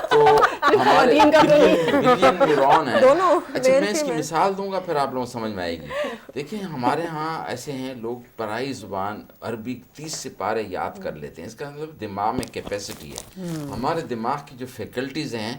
تو ہمارے بلین نیورون ہیں. اچھا میں اس کی مثال دوں گا پھر آپ لوگوں کو سمجھ میں آئے گی. دیکھیں ہمارے ہاں ایسے ہیں لوگ پرائی زبان عربی 30 سپارے یاد کر لیتے ہیں. اس کا مطلب دماغ میں کیپیسٹی ہے. ہمارے دماغ کی جو فیکلٹیز ہیں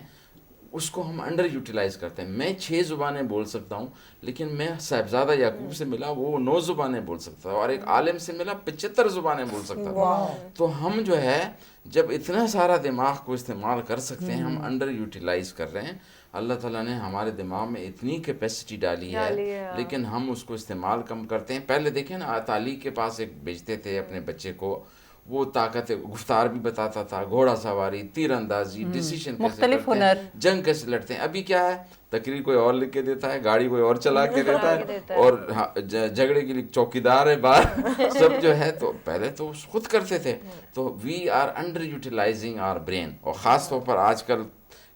اس کو ہم انڈر یوٹیلائز کرتے ہیں. میں 6 زبانیں بول سکتا ہوں, لیکن میں صاحبزادہ یعقوب سے ملا وہ 9 زبانیں بول سکتا ہے, اور ایک عالم سے ملا 75 زبانیں بول سکتا تھا. تو ہم جو ہے جب اتنا سارا دماغ کو استعمال کر سکتے ہیں, ہم انڈر یوٹیلائز کر رہے ہیں. اللہ تعالیٰ نے ہمارے دماغ میں اتنی کیپیسٹی ڈالی ہے, لیکن ہم اس کو استعمال کم کرتے ہیں. پہلے دیکھیں نا, تعلیم کے پاس ایک بھیجتے تھے اپنے بچے کو, وہ طاقت گفتار بھی بتاتا تھا, گھوڑا سواری, تیر اندازی, ڈیسیشن مختلف ہنر, جنگ کیسے لڑتے ہیں. ابھی کیا ہے, تقریر کوئی اور لکھ کے دیتا ہے, گاڑی کوئی اور چلا کے دیتا ہے, اور جھگڑے کے لیے چوکیدار ہے باہر, سب جو ہے. تو پہلے تو خود کرتے تھے. تو we are underutilising our brain, اور خاص طور پر آج کل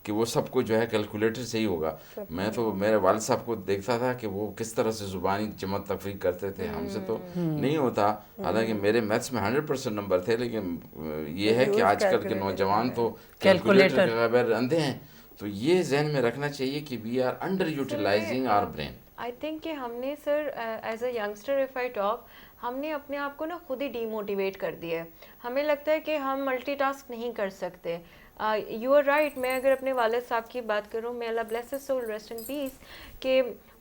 کہ وہ سب کو جو ہے کیلکولیٹر سے ہی ہوگا. میں تو میرے والد صاحب کو دیکھتا تھا کہ وہ کس طرح سے زبانی جمع تفریق کرتے تھے, ہم سے تو نہیں ہوتا. حالانکہ میرے میتھس میں 100% نمبر تھے, لیکن یہ ہے کہ آج کل کے نوجوان تو کیلکولیٹر کے بغیر اندھے ہیں. تو یہ ذہن میں رکھنا چاہیے کہ we are underutilising our brain. I think کہ ہم نے sir as a youngster if I talk, ہم نے اپنے آپ کو نا خود ہی ڈی موٹیویٹ کر دیا ہے. ہمیں لگتا ہے کہ ہم ملٹی ٹاسک نہیں کر سکتے. You are right. میں اگر اپنے والد صاحب کی بات کروں, may Allah bless his soul, rest in peace, کہ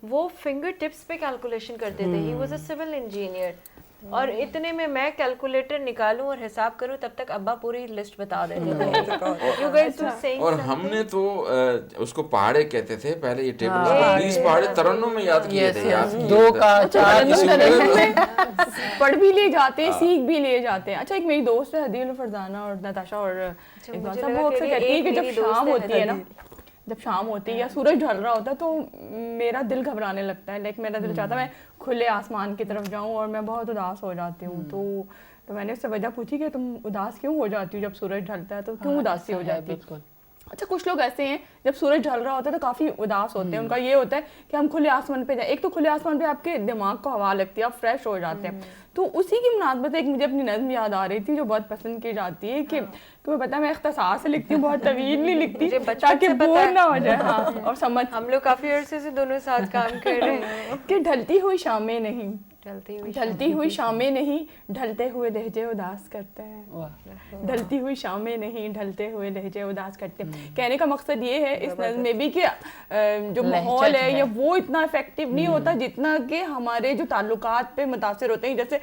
وہ فنگر ٹپس پہ کیلکولیشن کرتے تھے. He was a civil engineer, اور اتنے میں کیلکولیٹر نکالوں اور حساب کروں تب تک ابا پوری لسٹ بتا دیتے تھے. اور ہم نے تو اس کو پہاڑے کہتے تھے پہلے, یہ ٹیبل 20 پہاڑے ترنم میں یاد کیے تھے. 2 کا 4 پڑھ بھی لے جاتے ہیں, سیکھ بھی لے جاتے ہیں. اچھا ایک میری دوست ہے ہدیل فرزانہ اور نتاشا, اور وہ اکثر کہتی ہے کہ جب شام ہوتی ہے نا, جب شام ہوتی ہے یا سورج ڈھل رہا ہوتا ہے تو میرا دل گھبرانے لگتا ہے. لیکن میرا دل چاہتا ہے میں کھلے آسمان کی طرف جاؤں, اور میں بہت اداس ہو جاتی ہوں. تو میں نے اس سے وجہ پوچھی کہ تم اداس کیوں ہو جاتی ہو جب سورج ڈھلتا ہے, تو کیوں اداسی ہو جاتی ہے؟ اچھا کچھ لوگ ایسے ہیں جب سورج ڈھل رہا ہوتا ہے تو کافی اداس ہوتے ہیں. ان کا یہ ہوتا ہے کہ ہم کھلے آسمان پہ جائیں. ایک تو کھلے آسمان پہ آپ کے دماغ کو ہوا لگتی ہے, آپ فریش ہو جاتے ہیں. تو اسی کی مناسبت ایک مجھے اپنی نظم یاد آ رہی تھی جو بہت پسند کی جاتی ہے, کہ تمہیں پتا ہے میں اختصار سے لکھتی ہوں, بہت طویل نہیں لکھتی تاکہ بور نہ ہو جائے. ہاں, اور سمجھ, ہم لوگ کافی عرصے سے دونوں ساتھ کام کر رہے ہیں. کہ ڈھلتی ہوئی شامیں نہیں, ڈھلتی ہوئی شامیں نہیں, ڈھلتے ہوئے لہجے اداس کرتے ہیں. ڈھلتی ہوئی شامیں نہیں, ڈھلتے ہوئے لہجے اداس کرتے ہیں. کہنے کا مقصد یہ ہے اس نظم میں بھی کہ جو ماحول ہے یہ وہ اتنا افیکٹو نہیں ہوتا جتنا کہ ہمارے جو تعلقات پہ متاثر ہوتے ہیں. جیسے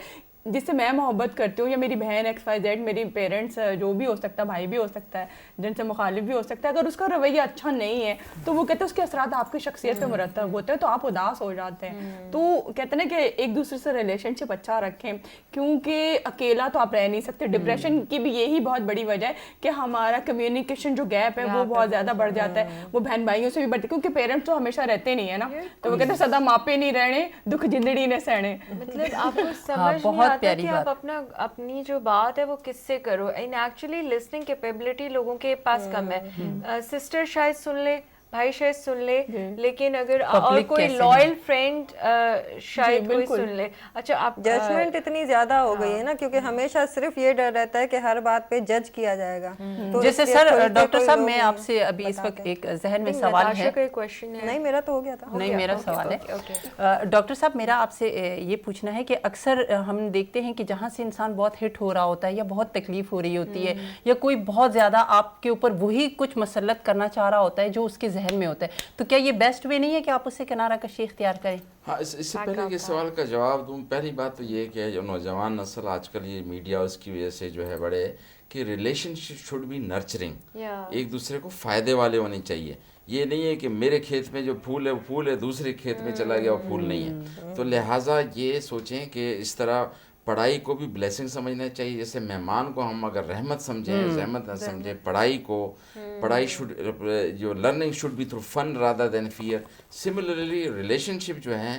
جس سے میں محبت کرتی ہوں, یا میری بہن XYZ, میری پیرنٹس جو بھی ہو سکتا ہے, بھائی بھی ہو سکتا ہے, جن سے مخالف بھی ہو سکتا ہے, اگر اس کا رویہ اچھا نہیں ہے تو وہ کہتے ہیں اس کے اثرات آپ کی شخصیت پہ مرتب ہوتے ہیں, تو آپ اداس ہو جاتے ہیں. تو کہتے ہیں کہ ایک دوسرے سے ریلیشن شپ اچھا رکھیں, کیونکہ اکیلا تو آپ رہ نہیں سکتے. ڈپریشن کی بھی یہی بہت بڑی وجہ ہے کہ ہمارا کمیونیکیشن جو گیپ ہے وہ بہت زیادہ بڑھ جاتا ہے. وہ بہن بھائیوں سے بھی بڑھتی ہے, کیونکہ پیرنٹس تو ہمیشہ رہتے نہیں ہے نا, تو وہ کہتے ہیں سدا ماپے نہیں رہنے, دکھ جندڑی نے سہنے. مطلب آپ کو سمجھ نہیں آتا کہ آپ اپنی جو بات ہے وہ کس سے کرو. ان ایکچولی لسننگ کیپیبلٹی لوگوں کے پاس کم ہے. سسٹر شاید سن لے, بھائی شاید سن لے, لیکن اگر اور کوئی لائل فرینڈ شاید کوئی سن لے. اچھا آپ ججمنٹ اتنی زیادہ ہو گئی ہے نا, کیونکہ ہمیشہ صرف یہ ڈر رہتا ہے کہ ہر بات پہ جج کیا جائے گا. جیسے سر ڈاکٹر صاحب میں آپ سے ابھی اس وقت ایک ذہن میں سوال ہے. نہیں میرا تو ہو گیا تھا. نہیں میرا سوال ہے ڈاکٹر صاحب, میرا آپ سے یہ پوچھنا ہے کہ اکثر ہم دیکھتے ہیں کہ جہاں سے انسان بہت ہٹ ہو رہا ہوتا ہے, یا بہت تکلیف ہو رہی ہوتی ہے, یا کوئی بہت زیادہ آپ کے اوپر وہی کچھ مسلط کرنا چاہ رہا ہوتا ہے جو اس کے ذہن میں ہوتا ہے, تو کیا یہ بیسٹ وے نہیں ہے کہ آپ اس سے کنارہ کشی اختیار کریں؟ ہاں, اس سے پہلے کہ سوال کا جواب دوں, پہلی بات تو یہ کہ جو نوجوان نسل آج کل یہ میڈیا اس کی وجہ سے جو ہے بڑے, کہ relationship should be nurturing, ایک دوسرے کو فائدے والے ہونے چاہیے. یہ نہیں ہے کہ میرے کھیت میں جو پھول ہے وہ پھول ہے, دوسرے کھیت میں چلا گیا وہ پھول نہیں ہے. تو لہٰذا یہ سوچیں کہ اس طرح پڑھائی کو بھی بلیسنگ سمجھنا چاہیے. جیسے مہمان کو ہم اگر رحمت سمجھیں, زحمت نہ سمجھیں, پڑھائی شوڈ, جو learning should be through fun rather than fear. Similarly relationship جو ہیں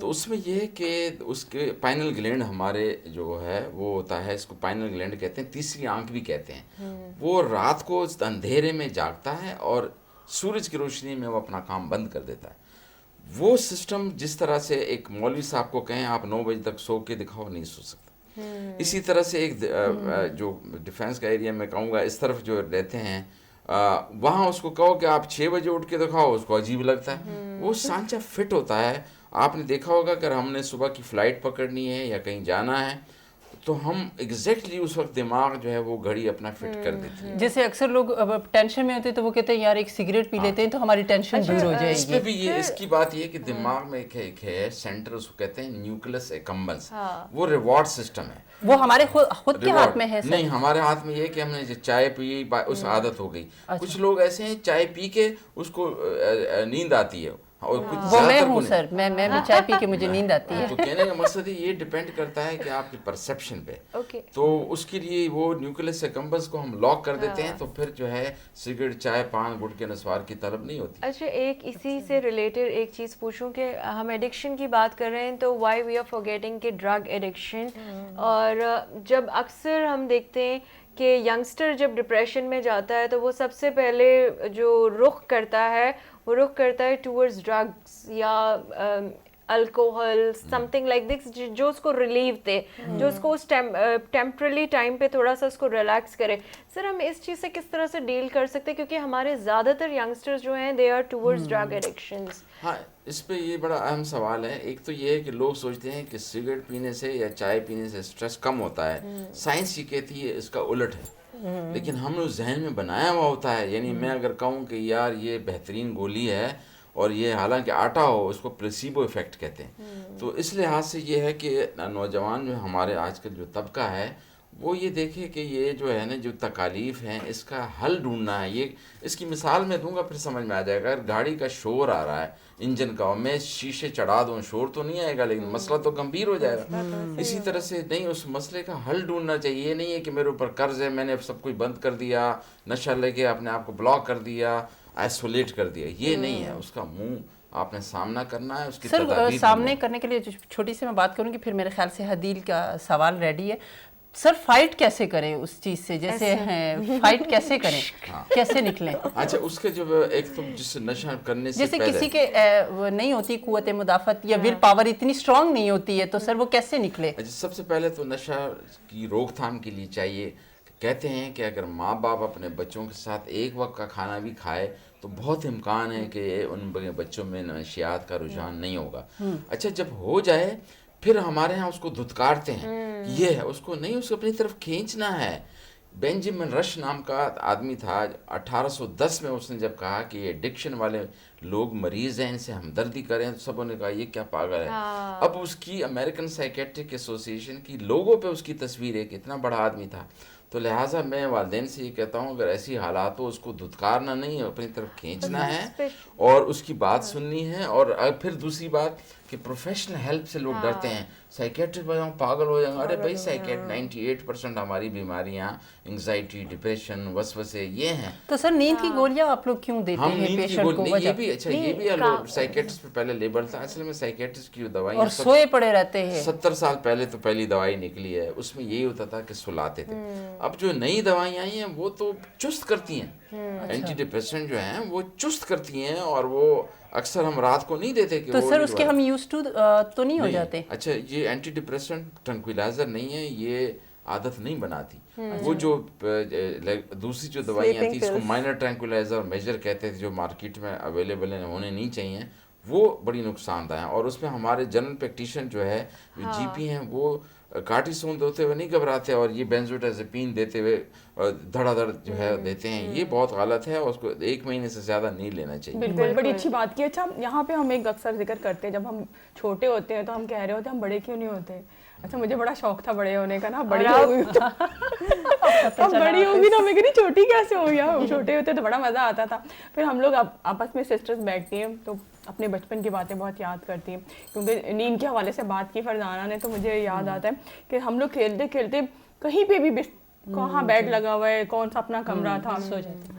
تو اس میں یہ ہے کہ اس کے پائنل گلینڈ ہمارے جو ہے وہ ہوتا ہے، اس کو پائنل گلینڈ کہتے ہیں، تیسری آنکھ بھی کہتے ہیں. وہ رات کو اندھیرے میں جاگتا ہے اور سورج کی روشنی میں وہ اپنا کام بند کر دیتا ہے. وہ سسٹم جس طرح سے ایک مولوی صاحب کو کہیں آپ 9 بجے تک سو کے دکھاؤ، نہیں سو سکتا. اسی طرح سے ایک جو ڈیفینس کا ایریا میں کہوں گا اس طرف جو رہتے ہیں وہاں اس کو کہو کہ آپ 6 بجے اٹھ کے دکھاؤ، اس کو عجیب لگتا ہے. وہ سانچہ فٹ ہوتا ہے. آپ نے دیکھا ہوگا اگر ہم نے صبح کی فلائٹ پکڑنی ہے یا کہیں جانا ہے تو ہم ایگزیکٹلی اس وقت دماغ جو ہے وہ گھڑی اپنا فٹ کر دیتی ہے. جیسے اکثر لوگ ٹینشن میں ہوتے ہیں تو وہ کہتے ہیں یار ایک سگریٹ پی لیتے ہیں تو ہماری ٹینشن دور ہو جائے اس گی. پہ بھی یہ اس کی بات یہ ہے کہ دماغ میں ایک ہے سینٹر، اس کو کہتے ہیں نیوکلس ایکمبنس. وہ ریوارڈ سسٹم ہے. وہ ہمارے خود کے ہاتھ میں ہے. نہیں، ہمارے ہاتھ میں یہ کہ ہم نے چائے پی اس عادت ہو گئی. کچھ لوگ ایسے ہیں چائے پی کے اس کو نیند آتی ہے اور کچھ وہ میں ہوں سر، میں بھی چائے پی کے مجھے نیند آتی ہے. تو کہنے کا مقصد یہ ڈیپینڈ کرتا ہے کہ آپ کی پرسیپشن پہ. تو اس کے لیے وہ نیوکلس ایکمبنس کو ہم لاک کر دیتے ہیں تو پھر جو ہے سگریٹ چائے پان گٹکے نسوار کی طلب نہیں ہوتی. اچھا، ایک اسی سے ریلیٹڈ ایک چیز پوچھوں کہ ہم ایڈکشن کی بات کر رہے ہیں تو وائی وی آر فارگیٹنگ کہ ڈرگ ایڈکشن. اور جب اکثر ہم دیکھتے ہیں کہ ینگسٹر جب ڈپریشن میں جاتا ہے تو وہ سب سے پہلے جو رخ کرتا ہے وہ رخ کرتا ہے ٹورڈز ڈرگس یا alcohol, some thing like this, جو اس کو ریلیو دے، جو اس کو اس ٹیمپرلی ٹائم پہ تھوڑا سا اس کو ریلیکس کرے. سر ہم اس چیز سے کس طرح سے ڈیل کر سکتے ہیں کیونکہ ہمارے زیادہ تر ینگسٹرز جو ہیں they are towards drug addictions. ہاں، اس پہ یہ بڑا اہم سوال ہے. ایک تو یہ ہے کہ لوگ سوچتے ہیں کہ سگریٹ پینے سے یا چائے پینے سے اسٹریس کم ہوتا ہے. سائنس یہ کہتی ہے اس کا الٹ ہے، لیکن ہم نے اس ذہن میں بنایا ہوا ہوتا ہے. یعنی میں اگر کہوں کہ یار یہ بہترین گولی ہے اور یہ حالانکہ آٹا ہو، اس کو پلیسیبو ایفیکٹ کہتے ہیں. تو اس لحاظ سے یہ ہے کہ نوجوان جو ہمارے آج کل جو طبقہ ہے وہ یہ دیکھے کہ یہ جو ہے نا جو تکالیف ہیں اس کا حل ڈھونڈنا ہے. یہ اس کی مثال میں دوں گا پھر سمجھ میں آ جائے گا. اگر گاڑی کا شور آ رہا ہے انجن کا اور میں شیشے چڑھا دوں، شور تو نہیں آئے گا لیکن مسئلہ تو گمبھیر ہو جائے گا. اسی طرح سے نہیں، اس مسئلے کا حل ڈھونڈنا چاہیے. یہ نہیں ہے کہ میرے اوپر قرض ہے، میں نے سب کچھ بند کر دیا، نشہ لے کے اپنے آپ کو بلاک کر دیا، آئسولیٹ کر دیا. یہ نہیں ہے. اس کا منہ آپ نے سامنا کرنا ہے. اس کی سر سامنے کرنے کے لیے چھوٹی سی میں بات کروں گی، پھر میرے خیال سے حدیل کا سوال ریڈی ہے. سر فائٹ کیسے کریں اس چیز سے، جیسے فائٹ کیسے کریں، کیسے نکلیں؟ اچھا، اس کے جب ایک تو جس نشہ کرنے سے جیسے کسی کے نہیں ہوتی قوت مدافعت یا ول پاور اتنی اسٹرانگ نہیں ہوتی ہے تو سر وہ کیسے نکلے؟ سب سے پہلے تو نشہ کی روک تھام کے لیے چاہیے. کہتے ہیں کہ اگر ماں باپ اپنے بچوں کے ساتھ ایک وقت کا کھانا بھی کھائے تو بہت امکان ہے کہ ان بچوں میں نشیات کا رجحان نہیں ہوگا. اچھا، جب ہو جائے پھر ہمارے ہاں اس کو دھتکارتے ہیں. یہ ہے، اس کو نہیں، اس کو اپنی طرف کھینچنا ہے. بینجامن رش نام کا آدمی تھا، 1810 میں اس نے جب کہا کہ یہ ایڈکشن والے لوگ مریض ہیں، ان سے ہمدردی کریں، تو سبوں نے کہا یہ کیا پاگل ہے. اب اس کی امریکن سائیکیٹرک ایسوسیشن کی لوگوں پہ اس کی تصویر ہے کہ اتنا بڑا آدمی تھا. تو لہٰذا میں والدین سے یہ کہتا ہوں اگر ایسی حالات ہو اس کو دھتکارنا نہیں ہے، اپنی طرف کھینچنا ہے اور اس کی بات سننی ہے. اور پھر دوسری بات کہ پروفیشنل ہیلپ سے لوگ ڈرتے ہیں. سائیکیٹرسٹ بھائی پاگل ہو جائیں گے. ارے بھائی 98% ہماری بیماریاں انگزائٹی، ڈپریشن، وسوسے یہ ہیں. تو سر نیند کی گولیاں آپ لوگ کیوں دیتے ہیں پیشنٹ کو؟ یہ بھی اچھا، یہ بھی سائیکیٹرسٹ پہ پہلے لیبل تھا. اصل میں سائیکیٹرسٹ کی جو دوائیاں اور سوئے پڑے رہتے ہیں. 70 سال پہلے تو پہلی دوائی نکلی ہے، اس میں یہی ہوتا تھا کہ سلاتے تھے. اب جو نئی دوائیاں آئی ہیں وہ تو چست کرتی ہیں. اینٹی ڈپریسنٹ جو ہیں وہ چست کرتی ہیں اور وہ اکثر ہم رات کو نہیں دیتے کہ تو سر اس کے ہم یوز ٹو تو نہیں ہو جاتے. اچھا، یہ اینٹی ڈپریسنٹ ٹرنکویلائزر نہیں ہے، یہ عادت نہیں بناتی. وہ جو دوسری جو دوائیاں تھیں اس کو مائنر ٹرنکویلائزر میجر کہتے تھے، جو مارکیٹ میں اویلیبل ہیں، ہونے نہیں چاہیے، وہ بڑی نقصان دہ ہیں. اور اس میں ہمارے جنرل پریکٹیشن جو ہے، جو جی پی ہیں، وہ کارٹیسون دیتے ہوئے نہیں گھبراتے اور یہ بینزوڈازپین دیتے ہوئے دھڑا دھڑ جو ہے دیتے ہیں. یہ بہت غلط ہے اور اس کو 1 مہینے سے زیادہ نہیں لینا چاہیے. بالکل، بڑی اچھی بات کی. اچھا، یہاں پہ ہم ایک اکثر ذکر کرتے ہیں جب ہم چھوٹے ہوتے ہیں تو ہم کہہ رہے ہوتے ہیں ہم بڑے کیوں نہیں ہوتے. اچھا، مجھے بڑا شوق تھا بڑے ہونے کا نا. بڑی ہوگی اب بڑی ہوگی تو ہمیں کہنی چھوٹی کیسے ہو گیا. چھوٹے ہوتے تو بڑا مزہ آتا تھا. پھر ہم لوگ آپس میں سسٹرز بیٹھتی ہیں تو اپنے بچپن کی باتیں بہت یاد کرتی ہیں کیونکہ نیند کے حوالے سے بات کی فرزانہ نے تو مجھے یاد آتا ہے کہ ہم لوگ کھیلتے کھیلتے کہیں پہ بھی کہاں بیڈ لگا ہوا ہے, کون سا اپنا کمرہ تھا,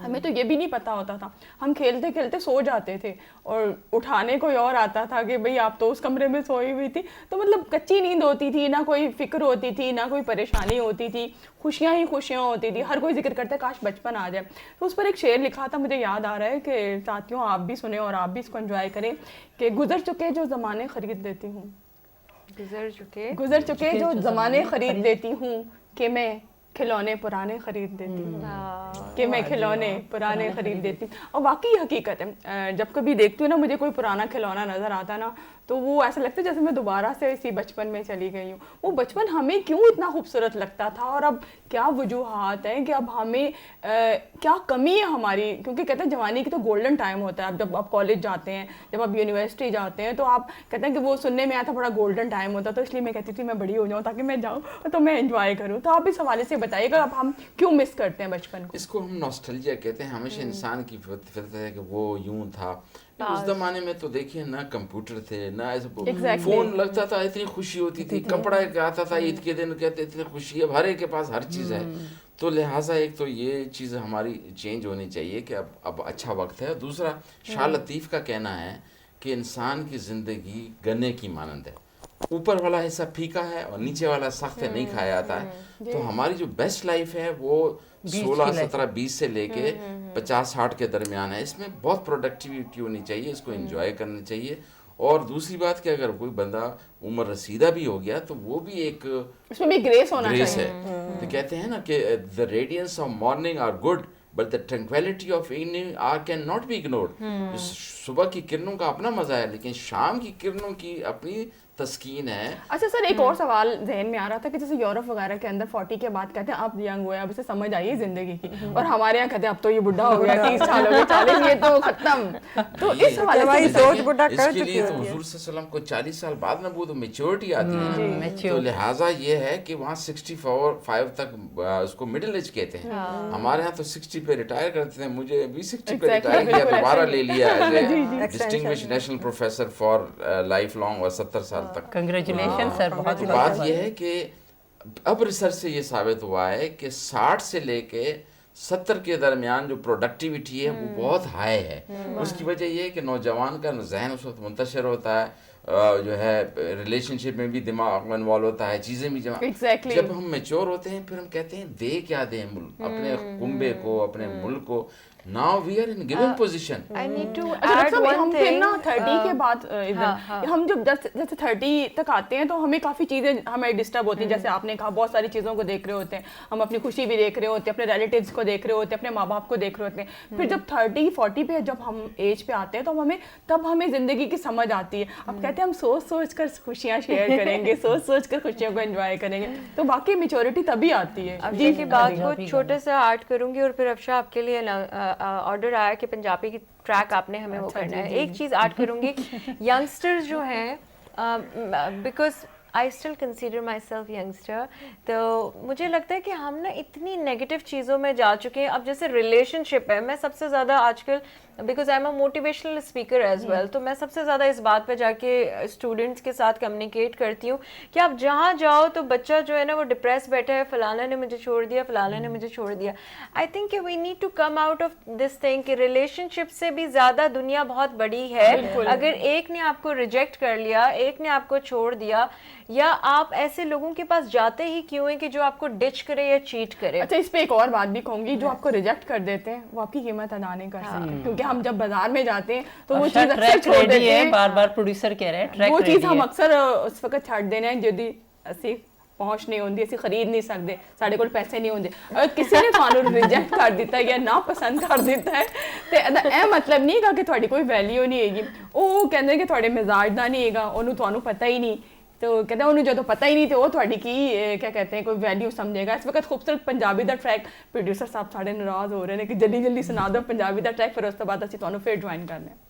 ہمیں تو یہ بھی نہیں پتا ہوتا تھا. ہم کھیلتے کھیلتے سو جاتے تھے اور اٹھانے کوئی اور آتا تھا کہ بھئی آپ تو اس کمرے میں سوئی ہوئی تھی. تو مطلب کچی نیند ہوتی تھی, نہ کوئی فکر ہوتی تھی, نہ کوئی پریشانی ہوتی تھی, خوشیاں ہی خوشیاں ہوتی تھی. ہر کوئی ذکر کرتا ہے کاش بچپن آ جائے. تو اس پر ایک شعر لکھا تھا, مجھے یاد آ رہا ہے کہ ساتھیوں آپ بھی سنیں اور آپ بھی اس کو انجوائے کریں, کہ گزر چکے جو زمانے خرید لیتی ہوں, گزر چکے جو زمانے خرید لیتی ہوں, کہ میں کھلونے پرانے خرید دیتی ہوں, کہ میں کھلونے پرانے خرید دیتی ہوں. اور واقعی حقیقت ہے, جب کبھی دیکھتی ہوں نا مجھے کوئی پرانا کھلونا نظر آتا نا, تو وہ ایسا لگتا ہے جیسے میں دوبارہ سے اسی بچپن میں چلی گئی ہوں. وہ بچپن ہمیں کیوں اتنا خوبصورت لگتا تھا, اور اب کیا وجوہات ہیں کہ اب ہمیں کیا کمی ہے ہماری. کیونکہ کہتے ہیں جوانی کی تو گولڈن ٹائم ہوتا ہے. اب جب آپ کالج جاتے ہیں, جب آپ یونیورسٹی جاتے ہیں, تو آپ کہتے ہیں کہ وہ سننے میں آیا تھا بڑا گولڈن ٹائم ہوتا, تو اس لیے میں کہتی تھی میں بڑی ہو جاؤں تاکہ میں جاؤں تو میں انجوائے کروں. تو آپ اس حوالے سے بتائیے گا اب ہم کیوں مس کرتے ہیں بچپن کو. اس کو ہم نوسٹلجیا کہتے ہیں. ہمیشہ انسان کی فطرت ہے کہ وہ یوں تھا. اس زمانے میں تو دیکھیے نہ کمپیوٹر تھے, نہ ایسے فون لگتا تھا, اتنی خوشی ہوتی تھی. کپڑا ایک آتا تھا عید کے دن, کہتے اتنی خوشی, اب ہر ایک کے پاس ہر چیز ہے. تو لہٰذا ایک تو یہ چیز ہماری چینج ہونی چاہیے کہ اب اچھا وقت ہے. دوسرا شاہ لطیف کا کہنا ہے کہ انسان کی زندگی گنے کی مانند ہے, اوپر والا حصہ پھیکا ہے اور نیچے والا سخت ہے, نہیں کھایا جاتا ہے. تو ہماری جو بیسٹ لائف ہے وہ 16, 17, 20 سے لے کے 50, 60 کے درمیان ہے. اس میں بہت پروڈکٹیوٹی ہونی چاہیے, اس کو انجوائے کرنا چاہیے. اور دوسری بات کہ اگر کوئی بندہ عمر رسیدہ بھی ہو گیا تو وہ بھی ایک اس میں بھی گریس ہونا چاہیے. تو کہتے ہیں نا کہ the radiance of morning are good but the tranquility of evening can not be ignored. صبح کی کرنوں کا اپنا مزہ ہے, لیکن شام کی کرنوں کی اپنی تسکین ہے. اچھا سر, ایک اور سوال ذہن میں آ رہا تھا کہ جیسے یورپ وغیرہ کے اندر 40 کے بعد کہتے ہیں آپ ینگ ہوئے, اب اسے سمجھ آئی زندگی کی, اور ہمارے یہاں کہتے ہیں اب تو یہ بڈھا ہو گیا, 30 سال ہو گئے, 40 یہ تو ختم. تو اس حوالے سے سوچ بڈھا اس کر کے لیے چکی تو ہوتی ہے. حضور صلی اللہ علیہ وسلم کو 40 سال بعد میں وہ تو میچورٹی آتی ہے. تو لہٰذا یہ ہے کہ وہاں 65 تک اس کو مڈل ایج کہتے ہیں. ہمارے یہاں تو 60 پہ ریٹائر کرتے ہیں. مجھے بھی 60 پہ ریٹائر کیا, دوبارہ لے لیا as a distinguish national professor for life long, اور 70 سال تک. کنگریچولیشن سر. بہت بات یہ ہے کہ اب ریسرچ سے یہ ثابت ہوا ہے کہ 60 سے لے کے 70 کے درمیان جو پروڈکٹیوٹی ہے وہ بہت ہائی ہے. اس کی وجہ یہ ہے کہ نوجوان کا ذہن اس وقت منتشر ہوتا ہے, جو ہے ریلیشن شپ میں بھی دماغ انوالو ہوتا ہے, چیزیں بھی جب ہم میچور ہوتے ہیں پھر ہم کہتے ہیں دے کیا دیں اپنے کنبے کو, اپنے ملک کو. Now we are in given position. I need to اچھا add one ہم thing. پھر نا 30 کے بعد ہم جب جیسے 30 تک آتے ہیں تو ہمیں کافی چیزیں ہمیں ڈسٹرب ہوتی ہیں. جیسے آپ نے کہا بہت ساری چیزوں کو دیکھ رہے ہوتے ہیں, ہم اپنی خوشی بھی دیکھ رہے ہوتے ہیں, اپنے ریلیٹیوز کو دیکھ رہے ہوتے ہیں, اپنے ماں باپ کو دیکھ رہے ہوتے ہیں. پھر جب 30, 40 پہ جب ہم ایج پہ آتے ہیں تو ہمیں زندگی کی سمجھ آتی ہے. اب کہتے ہیں ہم سوچ سوچ کر خوشیاں شیئر کریں گے, سوچ سوچ کر خوشیوں کو انجوائے کریں گے. تو باقی میچورٹی تبھی آتی ہے. افشا کی بات کو چھوٹے سے ایڈ کروں گی, اور پھر افشا آپ کے لیے آرڈر آیا کہ پنجابی کی ٹریک آپ نے ہمیں وہ کرنا ہے. ایک چیز ایڈ کروں گی, ینگسٹرز جو ہیں, because I still consider my self youngster, تو مجھے لگتا ہے کہ ہم نا اتنی نیگیٹو چیزوں میں جا چکے ہیں. اب جیسے ریلیشن شپ ہے, میں سب سے زیادہ آج کل, because I am a motivational speaker as well, تو میں سب سے زیادہ اس بات پہ جا کے اسٹوڈنٹس کے ساتھ کمیونیکیٹ کرتی ہوں کہ آپ جہاں جاؤ تو بچہ جو ہے نا وہ ڈپریس بیٹھا ہے, فلانا نے مجھے چھوڑ دیا, فلانا نے مجھے چھوڑ دیا. آئی تھنک کہ we need to come out of this thing کہ ریلیشن شپ سے بھی زیادہ دنیا بہت بڑی ہے. اگر ایک نے آپ کو ریجیکٹ کر لیا, ایک نے آپ کو چھوڑ دیا, یا آپ ایسے لوگوں کے پاس جاتے ہی کیوں ہیں کہ جو آپ کو ڈچ کرے یا چیٹ کرے. اچھا اس پہ ایک اور بات بھی کہوں گی, جو آپ کو ریجیکٹ کر دیتے ہیں وہ آپ کی قیمت ادا نہیں کر سکتے, کیونکہ ہم جب بازار میں جاتے ہیں تو وہ چیز اکثر چھوڑ دیتے ہیں. بار بار پروڈیوسر کہہ رہے ہیں وہ چیز ہم اکثر اس وقت چھੱਡ دینے ہیں جدی اسی پہنچ نہیں ہوندی, اسی خرید نہیں سکتے, سارے کول پیسے نہیں ہوندے. اگر کسی نے تھانوں ریجیکٹ کر دیتا ہے یا ناپسند کر دیتا ہے تو اے مطلب نہیں ہے کہ تھوڑی کوئی ویلیو نہیں ہے گی. وہ کہندے کہ تھوڑے مزاج دا نہیں ہے گا, انہوں تھانوں پتہ ہی نہیں, تو کہتے ہیں انہوں جدوں پتہ ہی نہیں تو وہ تھوڑی کی کیا کہتے ہیں کوئی ویلیو سمجھے گا. اس وقت خوبصورت پنجابی دا ٹریک, پروڈیوسر صاحب ساڑے ناراض ہو رہے ہیں کہ جلدی جلدی سنا دو پنجابی دا ٹریک, پھر اس کے بعد اسی تھانوں پھر جوائن کرنا ہے.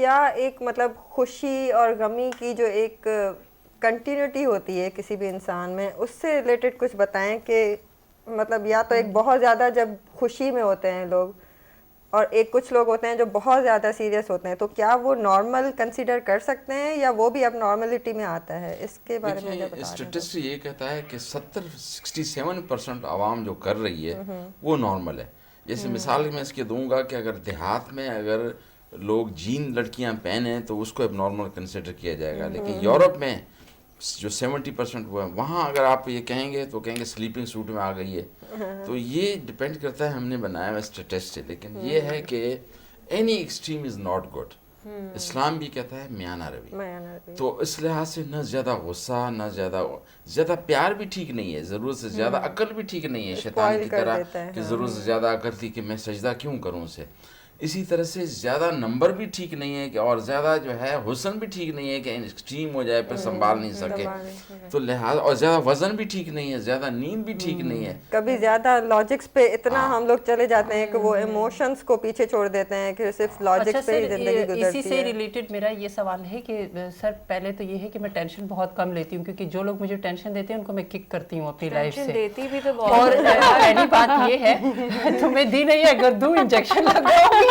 کیا ایک مطلب خوشی اور غمی کی جو ایک کنٹینیوٹی ہوتی ہے کسی بھی انسان میں، اس سے ریلیٹڈ کچھ بتائیں کہ مطلب یا تو ایک بہت زیادہ جب خوشی میں ہوتے ہیں لوگ، اور ایک کچھ لوگ ہوتے ہیں جو بہت زیادہ سیریس ہوتے ہیں، تو کیا وہ نارمل کنسیڈر کر سکتے ہیں یا وہ بھی اب نارملٹی میں آتا ہے؟ اس کے بارے میں دیکھیے اسٹیٹسٹ یہ کہتا ہے کہ 67% عوام جو کر رہی ہے وہ نارمل ہے. جیسے مثال میں اس کے دوں گا کہ اگر دیہات میں اگر لوگ جین لڑکیاں پہنیں تو اس کو اب نارمل کنسیڈر کیا جائے گا، لیکن یورپ میں جو 70% ہوا ہے وہاں اگر آپ یہ کہیں گے تو کہیں گے سلیپنگ سوٹ میں آ گئی ہے. تو یہ ڈپینڈ کرتا ہے، ہم نے بنایا ہوا اسٹیٹسٹ ہے، لیکن یہ ہے کہ any extreme is not good. Islam بھی کہتا ہے میانہ روی. تو اس لحاظ سے نہ زیادہ غصہ نہ زیادہ پیار بھی ٹھیک نہیں ہے، ضرورت سے زیادہ عقل بھی ٹھیک نہیں ہے، شیطان کی طرح کہ ضرورت سے زیادہ عقل تھی کہ میں سجدہ کیوں کروں اسے. اسی طرح سے زیادہ نمبر بھی ٹھیک نہیں ہے کہ اور زیادہ جو ہے حسن بھی ٹھیک نہیں ہے کہ ایکسٹریم ہو جائے پھر سنبھال نہیں سکے. تو لہٰذا اور زیادہ وزن بھی ٹھیک نہیں ہے، زیادہ نیند بھی ٹھیک نہیں ہے. کبھی زیادہ لاجکس پہ اتنا ہم لوگ چلے جاتے ہیں کہ وہ ایموشنز کو پیچھے چھوڑ دیتے ہیں کہ صرف لاجکس پہ ہی زندگی گزرتی ہے. اسی سے ریلیٹڈ میرا یہ سوال ہے کہ سر پہلے تو یہ ہے کہ میں ٹینشن بہت کم لیتی ہوں، کیونکہ جو لوگ مجھے ٹینشن دیتے ہیں ان کو میں کک کرتی ہوں اپنی لائف سے. دیتی بھی تو اور پہلی بات یہ ہے تمہیں دی نہیں ہے، اگر دوں انجیکشن لگاؤں.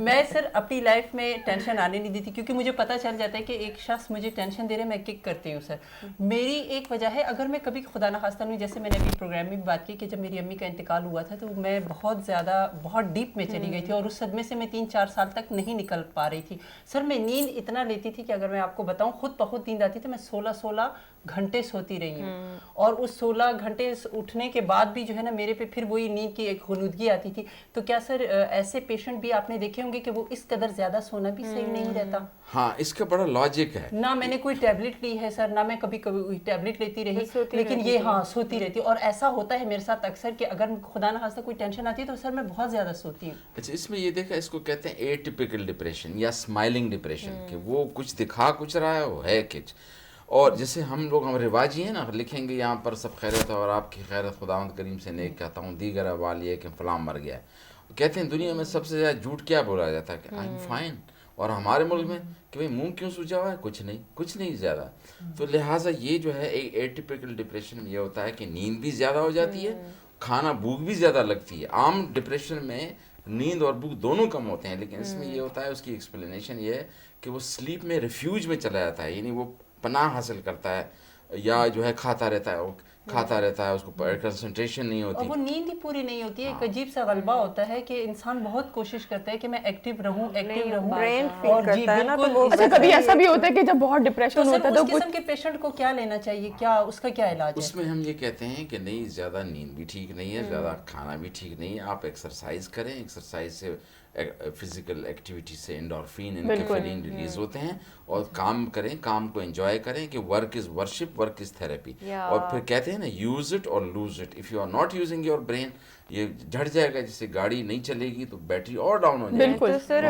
میں سر اپنی لائف میں ٹینشن آنے نہیں دیتی، کیونکہ مجھے پتہ چل جاتا ہے کہ ایک شخص مجھے ٹینشن دے رہے میں کک کرتی ہوں. سر میری ایک وجہ ہے، اگر میں کبھی خدا نخواستہ نہیں، جیسے میں نے ابھی پروگرام میں بھی بات کی کہ جب میری امی کا انتقال ہوا تھا تو میں بہت ڈیپ میں چلی گئی تھی، اور اس صدمے سے میں 3-4 سال تک نہیں نکل پا رہی تھی. سر میں نیند اتنا لیتی تھی کہ اگر میں آپ کو بتاؤں خود بخود نیند آتی تھی. میں 16 گھنٹے سوتی رہی ہوں، اور اس 16 گھنٹے اٹھنے کے بعد بھی جو ہے نا میرے پہ پھر وہی نیند کی ایک غنودگی آتی تھی. تو کیا سر ایسے پیشنٹ بھی آپ نے دیکھے ہوں گے کہ وہ اس قدر زیادہ سونا بھی صحیح نہیں رہتا؟ ہاں اس کا بڑا لاجک ہے. نہ میں نے کوئی ٹیبلٹ لی ہے سر، نہ میں کبھی ٹیبلٹ لیتی رہی، لیکن یہ سوتی رہتی. اور ایسا ہوتا ہے میرے ساتھ اکثر کہ اگر خدا نخواستہ کوئی ٹینشن آتی ہے تو سر میں بہت زیادہ سوتی ہوں. اچھا اس میں یہ دیکھا، اس کو کہتے ہیں اے ٹپیکل ڈپریشن یا اسمائلنگ ڈپریشن، کہ وہ کچھ دکھا کچھ رہا ہے وہ ہے کچھ. اور جیسے ہم رواجی ہیں نا، لکھیں گے یہاں پر سب خیرت ہے اور آپ کی خیرت خداوند کریم سے نیک کہتا ہوں، دیگر احوال یہ کہ فلاں مر گیا ہے. کہتے ہیں دنیا میں سب سے زیادہ جھوٹ کیا بولا جاتا ہے کہ آئی ایم فائن، اور ہمارے ملک میں کہ بھائی منہ کیوں سوجا ہوا ہے، کچھ نہیں زیادہ. تو لہٰذا یہ جو ہے ایٹیپیکل ڈپریشن میں یہ ہوتا ہے کہ نیند بھی زیادہ ہو جاتی ہے، کھانا بھوک بھی زیادہ لگتی ہے. عام ڈپریشن میں نیند اور بھوک دونوں کم ہوتے ہیں، لیکن اس میں یہ ہوتا ہے، اس کی ایکسپلینیشن یہ ہے کہ وہ سلیپ میں ریفیوج میں چلا جاتا ہے، یعنی وہ پناہ حاصل کرتا ہے، یا جو ہے کھاتا رہتا ہے، اس کو کنسنٹریشن نہیں ہوتی، اور وہ نیند ہی پوری نہیں ہوتی ہے. ایک عجیب سا غلبہ ہوتا ہے کہ انسان بہت کوشش کرتا ہے کہ میں ایکٹیو رہوں. برین فیل کرتا ہے نا، تو وہ اچھا کبھی ایسا بھی ہوتا ہے کہ جب بہت ڈپریشن ہوتا ہے تو اس قسم کے پیشنٹ کو کیا لینا چاہیے، کیا اس کا کیا علاج ہے؟ اس میں ہم یہ کہتے ہیں کہ نہیں، زیادہ نیند بھی ٹھیک نہیں ہے، زیادہ کھانا بھی ٹھیک نہیں ہے. آپ ایکسرسائز کریں، ایکسرسائز سے فزیکل ایکٹیویٹی سے انڈورفین انکیفلین ریلیز ہوتے ہیں، اور کام کریں، کام کو انجوائے کریں کہ work is worship, work is therapy. اور پھر کہتے ہیں نا use it or lose it. If you are not using your brain, یہ جھڑ جائے گا. جیسے گاڑی نہیں چلے گی تو بیٹری اور ڈاؤن ہو جائے گی. تو سر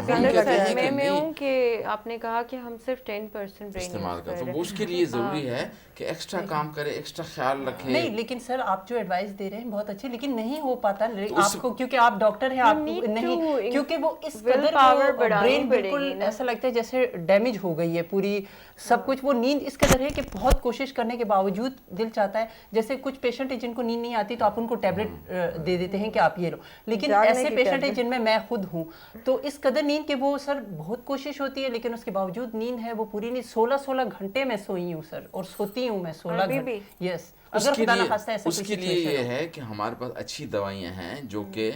میں ہوں کہ آپ نے کہا کہ ہم صرف 10% برین استعمال کریں، تو اس کے لیے ضروری ہے کہ ایکسٹرا کام کرے، ایکسٹرا خیال رکھے. نہیں لیکن سر آپ جو ایڈوائس دے رہے ہیں بہت اچھی، لیکن نہیں ہو پاتا آپ کو، کیونکہ آپ ڈاکٹر ہیں، آپ نہیں، کیونکہ وہ اس قدر برین بالکل ایسا لگتا ہے جیسے ڈیمیج ہو گئی ہے پوری سب کچھ. وہ نیند اس قدر ہے کہ بہت کوشش کرنے کے باوجود دل چاہتا ہے، جیسے کچھ پیشنٹ ہیں جن کو نیند نہیں آتی تو آپ ان کو ٹیبلٹ دے دیتے ہیں کہ آپ یہ لو، لیکن ایسے پیشنٹ ہیں جن میں خود ہوں تو اس قدر نیند کے وہ سر بہت کوشش ہوتی ہے، لیکن اس کے باوجود نیند ہے وہ پوری نہیں. 16 گھنٹے میں سوئی ہوں سر، اور سوتی ہوں میں 16 گھنٹے. یس، اگر خدا نہ خواستہ ایسا اس کے لیے یہ ہے کہ ہمارے پاس اچھی دوائیاں ہیں جو کہ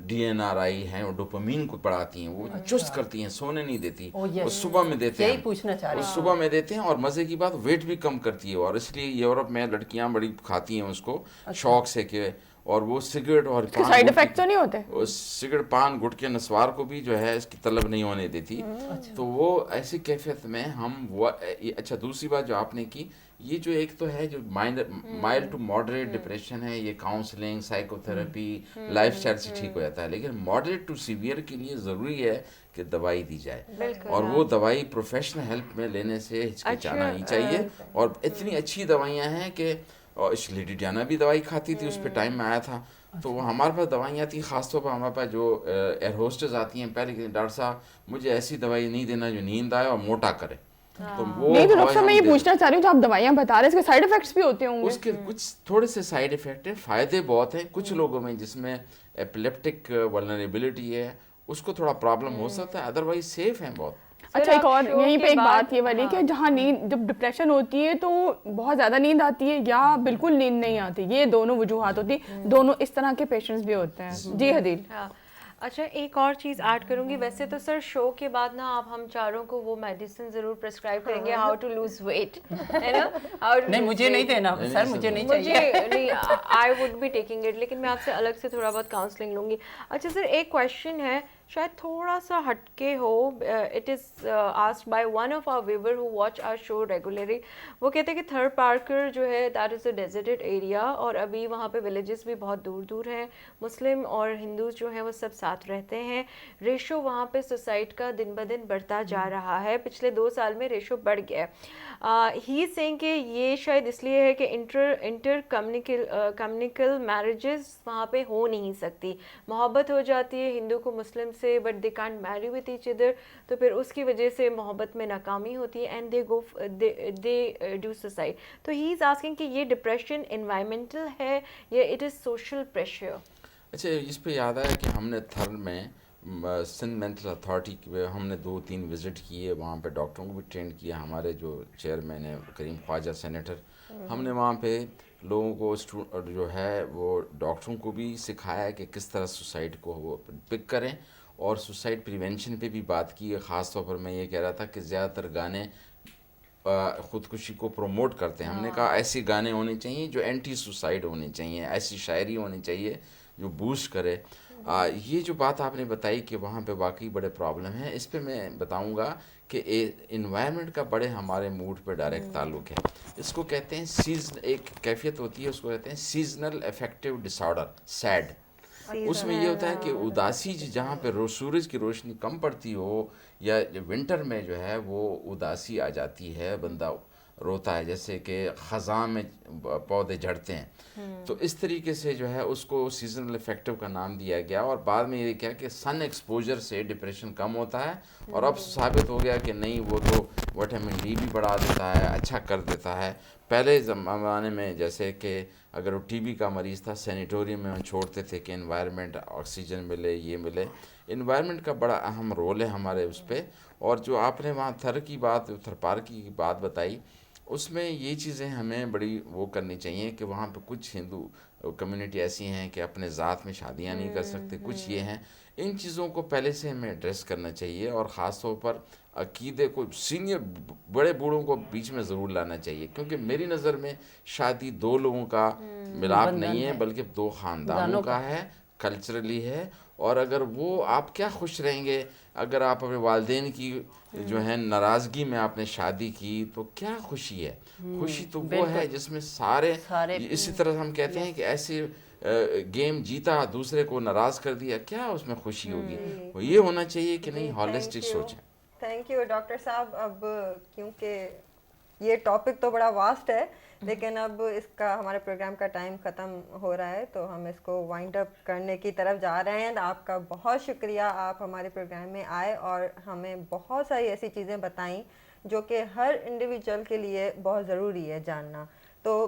DNRI ہیں اور ڈوپامین کو بڑھاتی ہیں، وہ چست کرتی ہیں، سونے نہیں دیتی. وہ صبح میں دیتے ہیں، یہی پوچھنا چاہ رہے ہیں، صبح میں دیتے ہیں. اور مزے کی بات ویٹ بھی کم کرتی ہے، اور اس لیے یورپ میں لڑکیاں بڑی کھاتی ہیں اس کو شوق سے کہ، اور وہ سگریٹ اور سائیڈ افیکٹ تو نہیں ہوتے، سگریٹ پان گٹکے نسوار کو بھی جو ہے اس کی طلب نہیں ہونے دیتی. تو وہ ایسی کیفیت میں ہم وہ. اچھا دوسری بات جو آپ نے کی، یہ جو ایک تو ہے جو مائلڈ ٹو ماڈریٹ ڈپریشن ہے، یہ counselling, psycho therapy, life style سے ٹھیک ہو جاتا ہے. لیکن ماڈریٹ ٹو سیویئر کے لیے ضروری ہے کہ دوائی دی جائے، اور وہ دوائی پروفیشنل ہیلپ میں لینے سے ہچکچانا نہیں چاہیے. اور اتنی اچھی دوائیاں ہیں کہ لیڈی ڈیانا بھی دوائی کھاتی تھی، اس پہ ٹائم میں آیا تھا. تو وہ ہمارے پاس دوائیاں آتی ہیں، خاص طور پر ہمارے پاس جو ایئر ہوسٹز آتی ہیں پہلے کہ ڈاکٹر صاحب مجھے ایسی دوائی نہیں دینا جو نیند آئے اور موٹا کرے. تو وہ نہیں تو ڈاکٹر صاحب میں یہ دوائی پوچھنا چاہ رہی ہوں جو آپ دوائیاں بتا رہے ہیں اس کے سائیڈ افیکٹس بھی ہوتے ہوں گے؟ اس کے کچھ تھوڑے سے سائیڈ افیکٹ ہیں، فائدے بہت ہیں کچھ لوگوں میں جس میں ایپلیپٹک ولنریبلٹی ہے اس کو تھوڑا پرابلم ہو سکتا ہے، ادروائز سیف ہیں بہت. اچھا ایک اور یہیں پہ ایک بات یہ والی کہ جہاں نیند جب ڈپریشن ہوتی ہے تو بہت زیادہ نیند آتی ہے یا بالکل نیند نہیں آتی، یہ دونوں وجوہات ہوتی ہیں، دونوں اس طرح کے پیشنٹس بھی ہوتے ہیں. جی حدیل. اچھا ایک اور چیز ایڈ کروں گی، ویسے تو سر شو کے بعد نا آپ ہم چاروں کو وہ میڈیسن ضرور پرسکرائب کریں گے ہاؤ ٹو لوز ویٹ، ہے نا؟ نہیں مجھے نہیں دینا سر، مجھے نہیں چاہیے. نہیں I would be taking it, لیکن میں آپ سے الگ سے تھوڑا بہت کاؤنسلنگ لوں گی. اچھا سر ایک کویشچن ہے شاید تھوڑا سا ہٹ کے ہو، it is asked by one of our viewer who watch our show regularly. وہ کہتے ہیں کہ تھر پارکر جو ہے that is a deserted area اور ابھی وہاں پہ ولیجز بھی بہت دور دور ہیں، مسلم اور ہندوز جو ہیں وہ سب ساتھ رہتے ہیں. ریشو وہاں پہ سوسائڈ کا دن بدن بڑھتا جا رہا ہے، پچھلے 2 سال میں ریشو بڑھ گیا ہے. ہی سینگ کہ یہ شاید اس لیے ہے کہ انٹر کمیونیکل میرجز وہاں پہ ہو نہیں سکتی، محبت ہو جاتی ہے ہندو کو مسلم سے بٹ دے کانٹ میری وتھ ایچ ادر، تو پھر اس کی وجہ سے محبت میں ناکامی ہوتی ہے اینڈ دے ڈو سوسائڈ. تو ہی از آسکنگ کہ یہ ڈپریشن انوائرمنٹل ہے یا اٹ از سوشل پریشر؟ اچھا اس پہ یاد آیا کہ ہم نے تھر میں سندھ مینٹل اتھارٹی ہم نے 2-3 وزٹ کیے، وہاں پہ ڈاکٹروں کو بھی ٹرین کیا. ہمارے جو چیئرمین ہیں کریم خواجہ سینیٹر، ہم نے وہاں پہ لوگوں کو جو ہے وہ ڈاکٹروں کو بھی سکھایا کہ کس طرح سوسائڈ کو وہ پک کریں اور سوسائڈ پریونشن پہ بھی بات کی. خاص طور پر میں یہ کہہ رہا تھا کہ زیادہ تر گانے خودکشی کو پروموٹ کرتے ہیں. ہم نے کہا ایسی گانے ہونے چاہیے جو اینٹی سوسائڈ ہونے چاہیے، ایسی شاعری ہونی چاہیے جو بوسٹ کرے. یہ جو بات آپ نے بتائی کہ وہاں پہ واقعی بڑے پرابلم ہیں، اس پہ میں بتاؤں گا کہ انوائرمنٹ کا بڑے ہمارے موڈ پہ ڈائریکٹ تعلق ہے. اس کو کہتے ہیں ایک کیفیت ہوتی ہے، اس کو کہتے ہیں سیزنل افیکٹو ڈس آرڈر، سیڈ. اس میں یہ ہوتا ہے کہ اداسی جہاں پہ سورج کی روشنی کم پڑتی ہو یا ونٹر میں جو ہے وہ اداسی آ جاتی ہے، بندہ روتا ہے، جیسے کہ خزاں میں پودے جھڑتے ہیں. تو اس طریقے سے جو ہے اس کو سیزنل افیکٹو کا نام دیا گیا. اور بعد میں یہ کیا کہ سن ایکسپوجر سے ڈپریشن کم ہوتا ہے، اور اب ثابت ہو گیا کہ نہیں وہ تو وٹامن ڈی بھی بڑھا دیتا ہے، اچھا کر دیتا ہے. پہلے زمانے میں جیسے کہ اگر وہ ٹی بی کا مریض تھا سینیٹوریم میں ہم چھوڑتے تھے کہ انوائرمنٹ آکسیجن ملے، یہ ملے. انوائرمنٹ کا بڑا اہم رول ہے ہمارے اس پہ. اور جو آپ نے وہاں تھر پارک کی بات بتائی، اس میں یہ چیزیں ہمیں بڑی وہ کرنی چاہیے کہ وہاں پہ کچھ ہندو کمیونٹی ایسی ہیں کہ اپنے ذات میں شادیاں نہیں کر سکتے، کچھ یہ ہیں. ان چیزوں کو پہلے سے ہمیں ایڈریس کرنا چاہیے، اور خاص طور پر عقیدے کو سینئر بڑے بوڑھوں کو بیچ میں ضرور لانا چاہیے، کیونکہ میری نظر میں شادی 2 لوگوں کا ملاپ نہیں ہے بلکہ 2 خاندانوں کا ہے، کلچرلی ہے. اور اگر وہ آپ کیا خوش رہیں گے اگر آپ اپنے والدین کی جو ہے ناراضگی میں آپ نے شادی کی تو کیا خوشی ہے؟ خوشی تو وہ ہے جس میں سارے اسی طرح ہم کہتے ہیں کہ ایسے گیم جیتا دوسرے کو ناراض کر دیا، کیا اس میں خوشی ہوگی؟ یہ ہونا چاہیے کہ نہیں ہالسٹک سوچیں. تھینک یو ڈاکٹر صاحب. اب کیونکہ یہ ٹاپک تو بڑا واسٹ ہے لیکن اب اس کا ہمارے پروگرام کا ٹائم ختم ہو رہا ہے تو ہم اس کو وائنڈ اپ کرنے کی طرف جا رہے ہیں. آپ کا بہت شکریہ، آپ ہمارے پروگرام میں آئے اور ہمیں بہت ساری ایسی چیزیں بتائیں جو کہ ہر انڈیویجول کے لیے بہت ضروری ہے جاننا. تو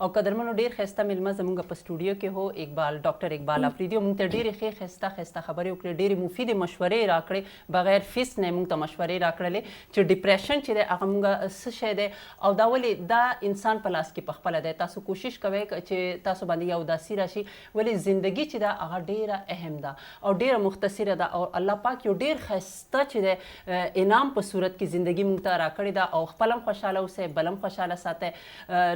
او کدرمنو ډیر خسته ملما زموږ په سټوډیو کې هو اقبال ډاکټر اقبال افریدی مونږ ته ډیر خسته خبرې وکړې ډیر مفید مشورې راکړې بغیر فیس نه مونږ ته مشورې راکړلې چې ډیپریشن چې د هغه مونږ څه شی دی او دا ولې دا انسان په لاس کې پخپله دی تاسو کوشش کوئ چې تاسو باندې یو داسي راشي ولې زندگی چې دا هغه ډیره اهم ده او ډیره مختصره ده او الله پاک یو ډیر خسته چې د انعام په صورت کې زندگی مونږ ته راکړې ده او خپلم خوشاله اوسئ بلم خوشاله ساتئ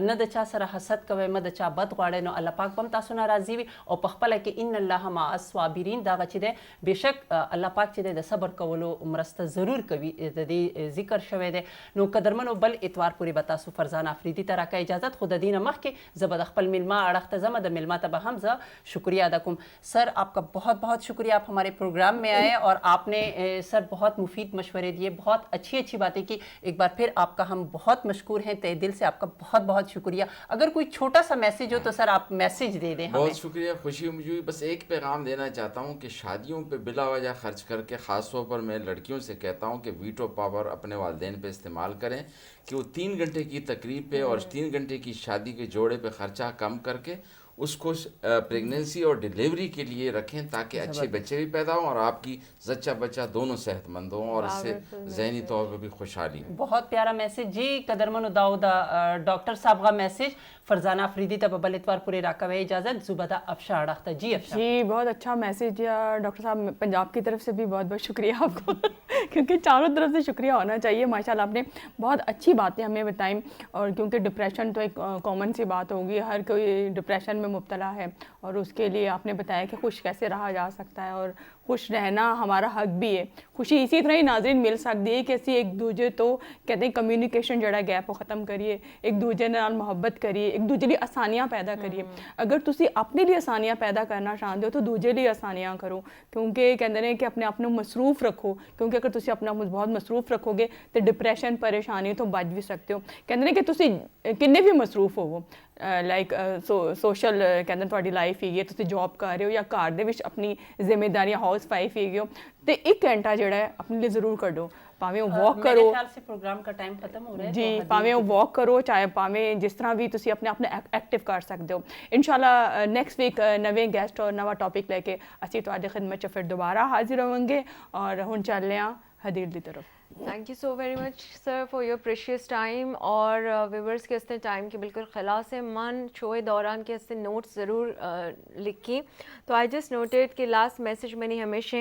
نه د چا سره حسد کوئ نه د چا بد غواړئ نو الله پاک به هم تاسو نه راضي وي او په خپله کې ان الله مع الصابرین دغه چې دی بېشک الله پاک چې دی د صبر کولو مرسته ضرور کوي د دې ذکر شوی دی نو قدرمنو بل اتوار پورې به تاسو فرزانه افریدي ته راکړئ اجازت خو د دې نه مخکې زه به د خپل میلمه اړخ ته ځم د میلمه ته به هم زه شکریہ ادا کوم سر آپ کا بہت بہت شکریہ آپ ہمارے پروگرام میں آئے اور آپ نے سر بہت مفید مشورے دیے بہت اچھی باتیں کی ایک بار پھر آپ کا ہم بہت مشکور ہیں تہ دل سے آپ کا بہت بہت شکریہ اگر کوئی چھوٹا سا میسیج ہو تو سر آپ میسیج دے دیں بہت شکریہ خوشی مجھے بس ایک پیغام دینا چاہتا ہوں کہ شادیوں پہ بلا وجہ خرچ کر کے خاص طور پر میں لڑکیوں سے کہتا ہوں کہ ویٹو پاور اپنے والدین پہ استعمال کریں کہ وہ 3 گھنٹے کی تقریب پہ اور 3 گھنٹے کی شادی کے جوڑے پہ خرچہ کم کر کے اس کو پریگننسی اور ڈیلیوری کے لیے رکھیں تاکہ اچھے بچے بھی پیدا ہوں اور آپ کی زچہ بچہ دونوں صحت مند ہوں اور اس سے ذہنی طور پر بھی خوشحالی ہوں بہت پیارا میسیج جی قدرمنو داؤد ڈاکٹر صاحب کا میسیج فرزانہ افریدی ته بل اتوار پورې راکوي اجازت زبدہ افشا اڑخ ته جی افشا جی بہت اچھا میسیج ڈاکٹر صاحب پنجاب کی طرف سے بھی بہت بہت شکریہ آپ کو کیونکہ چاروں طرف سے شکریہ ہونا چاہیے ماشاءاللہ آپ نے بہت اچھی باتیں ہمیں بتائیں اور کیونکہ ڈپریشن تو ایک کامن سی بات ہوگی ہر کوئی ڈپریشن میں مبتلا ہے اور اس کے لیے آپ نے بتایا کہ خوش کیسے رہا جا سکتا ہے اور خوش رہنا ہمارا حق بھی ہے خوشی اسی طرح ہی ناظرین مل سکتی ہے کہ اسی ایک دوجے تو کہتے ہیں کمیونیکیشن جڑا گیپ وہ ختم کریے ایک دوجے نال محبت کریے ایک دوجے لیے آسانیاں پیدا کریے اگر تسی اپنے لیے آسانیاں پیدا کرنا چاہتے ہو تو دوجے لیے آسانیاں کرو کیونکہ کہتے ہیں کہ اپنے آپ کو مصروف رکھو کیونکہ اگر تسی اپنا بہت مصروف رکھو گے تو ڈپریشن پریشانی تو بچ بھی سکتے ہو کہتے ہیں کہ تسی کنے بھی مصروف ہوو لائک سوشل کہتے ہیں تھوڑی لائف ہی ہے تسی جاب کر رہے ہو یا گھر دے وچ اپنی ذمہ داریاں ہاؤس وائف ہی ہو تو 1 گھنٹہ جڑا ہے اپنے لیے ضرور کڈو پاویں واک کرو میرے خیال سے پروگرام کا ٹائم ختم ہو رہا ہے جی پاویں واک کرو چاہے پاویں جس طرح بھی تسی اپنے ایکٹیو کر سکتے ہو انشاءاللہ نیکسٹ ویک نویں گیسٹ اور نواں ٹاپک لے کے اسی تواڈے خدمت چ پھر دوبارہ حاضر ہوں گے اور ہن چلنے ہاں حدیل دی طرف thank you so very much sir for your precious time اور ویورس کے استے ٹائم کے بالکل خلاص من شو دوران کے استے نوٹس ضرور لکھی تو آئی جسٹ نوٹیڈ کہ لاسٹ میسیج میں نہیں ہمیشہ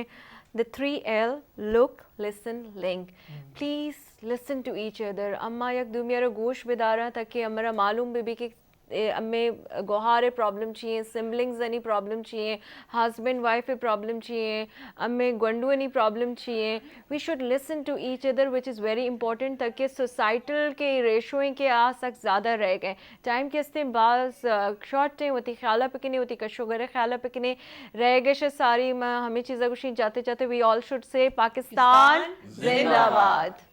the 3L look listen link please listen to each other اما یک دومیارا گوش بدارا تاکہ ہمارا معلوم بھی کہ ہمیں گوہارے پرابلم چاہیے سبلنگز انی پرابلم چاہیے ہسبینڈ وائف پرابلم چاہیے ہمیں گنڈو انی پرابلم چاہیے we should listen to each other which is very important تاکہ سوسائٹل کے ریشوئیں کے آ سک زیادہ رہ گئے ٹائم کے استے بعض شارٹ ہوتی خیالہ پکنے ہوتی کشو گرے خیالہ پکنے رہ گئے ساری ہمیں چیزیں کچھ جاتے جاتے وی آل شوڈ سے پاکستان زندہ باد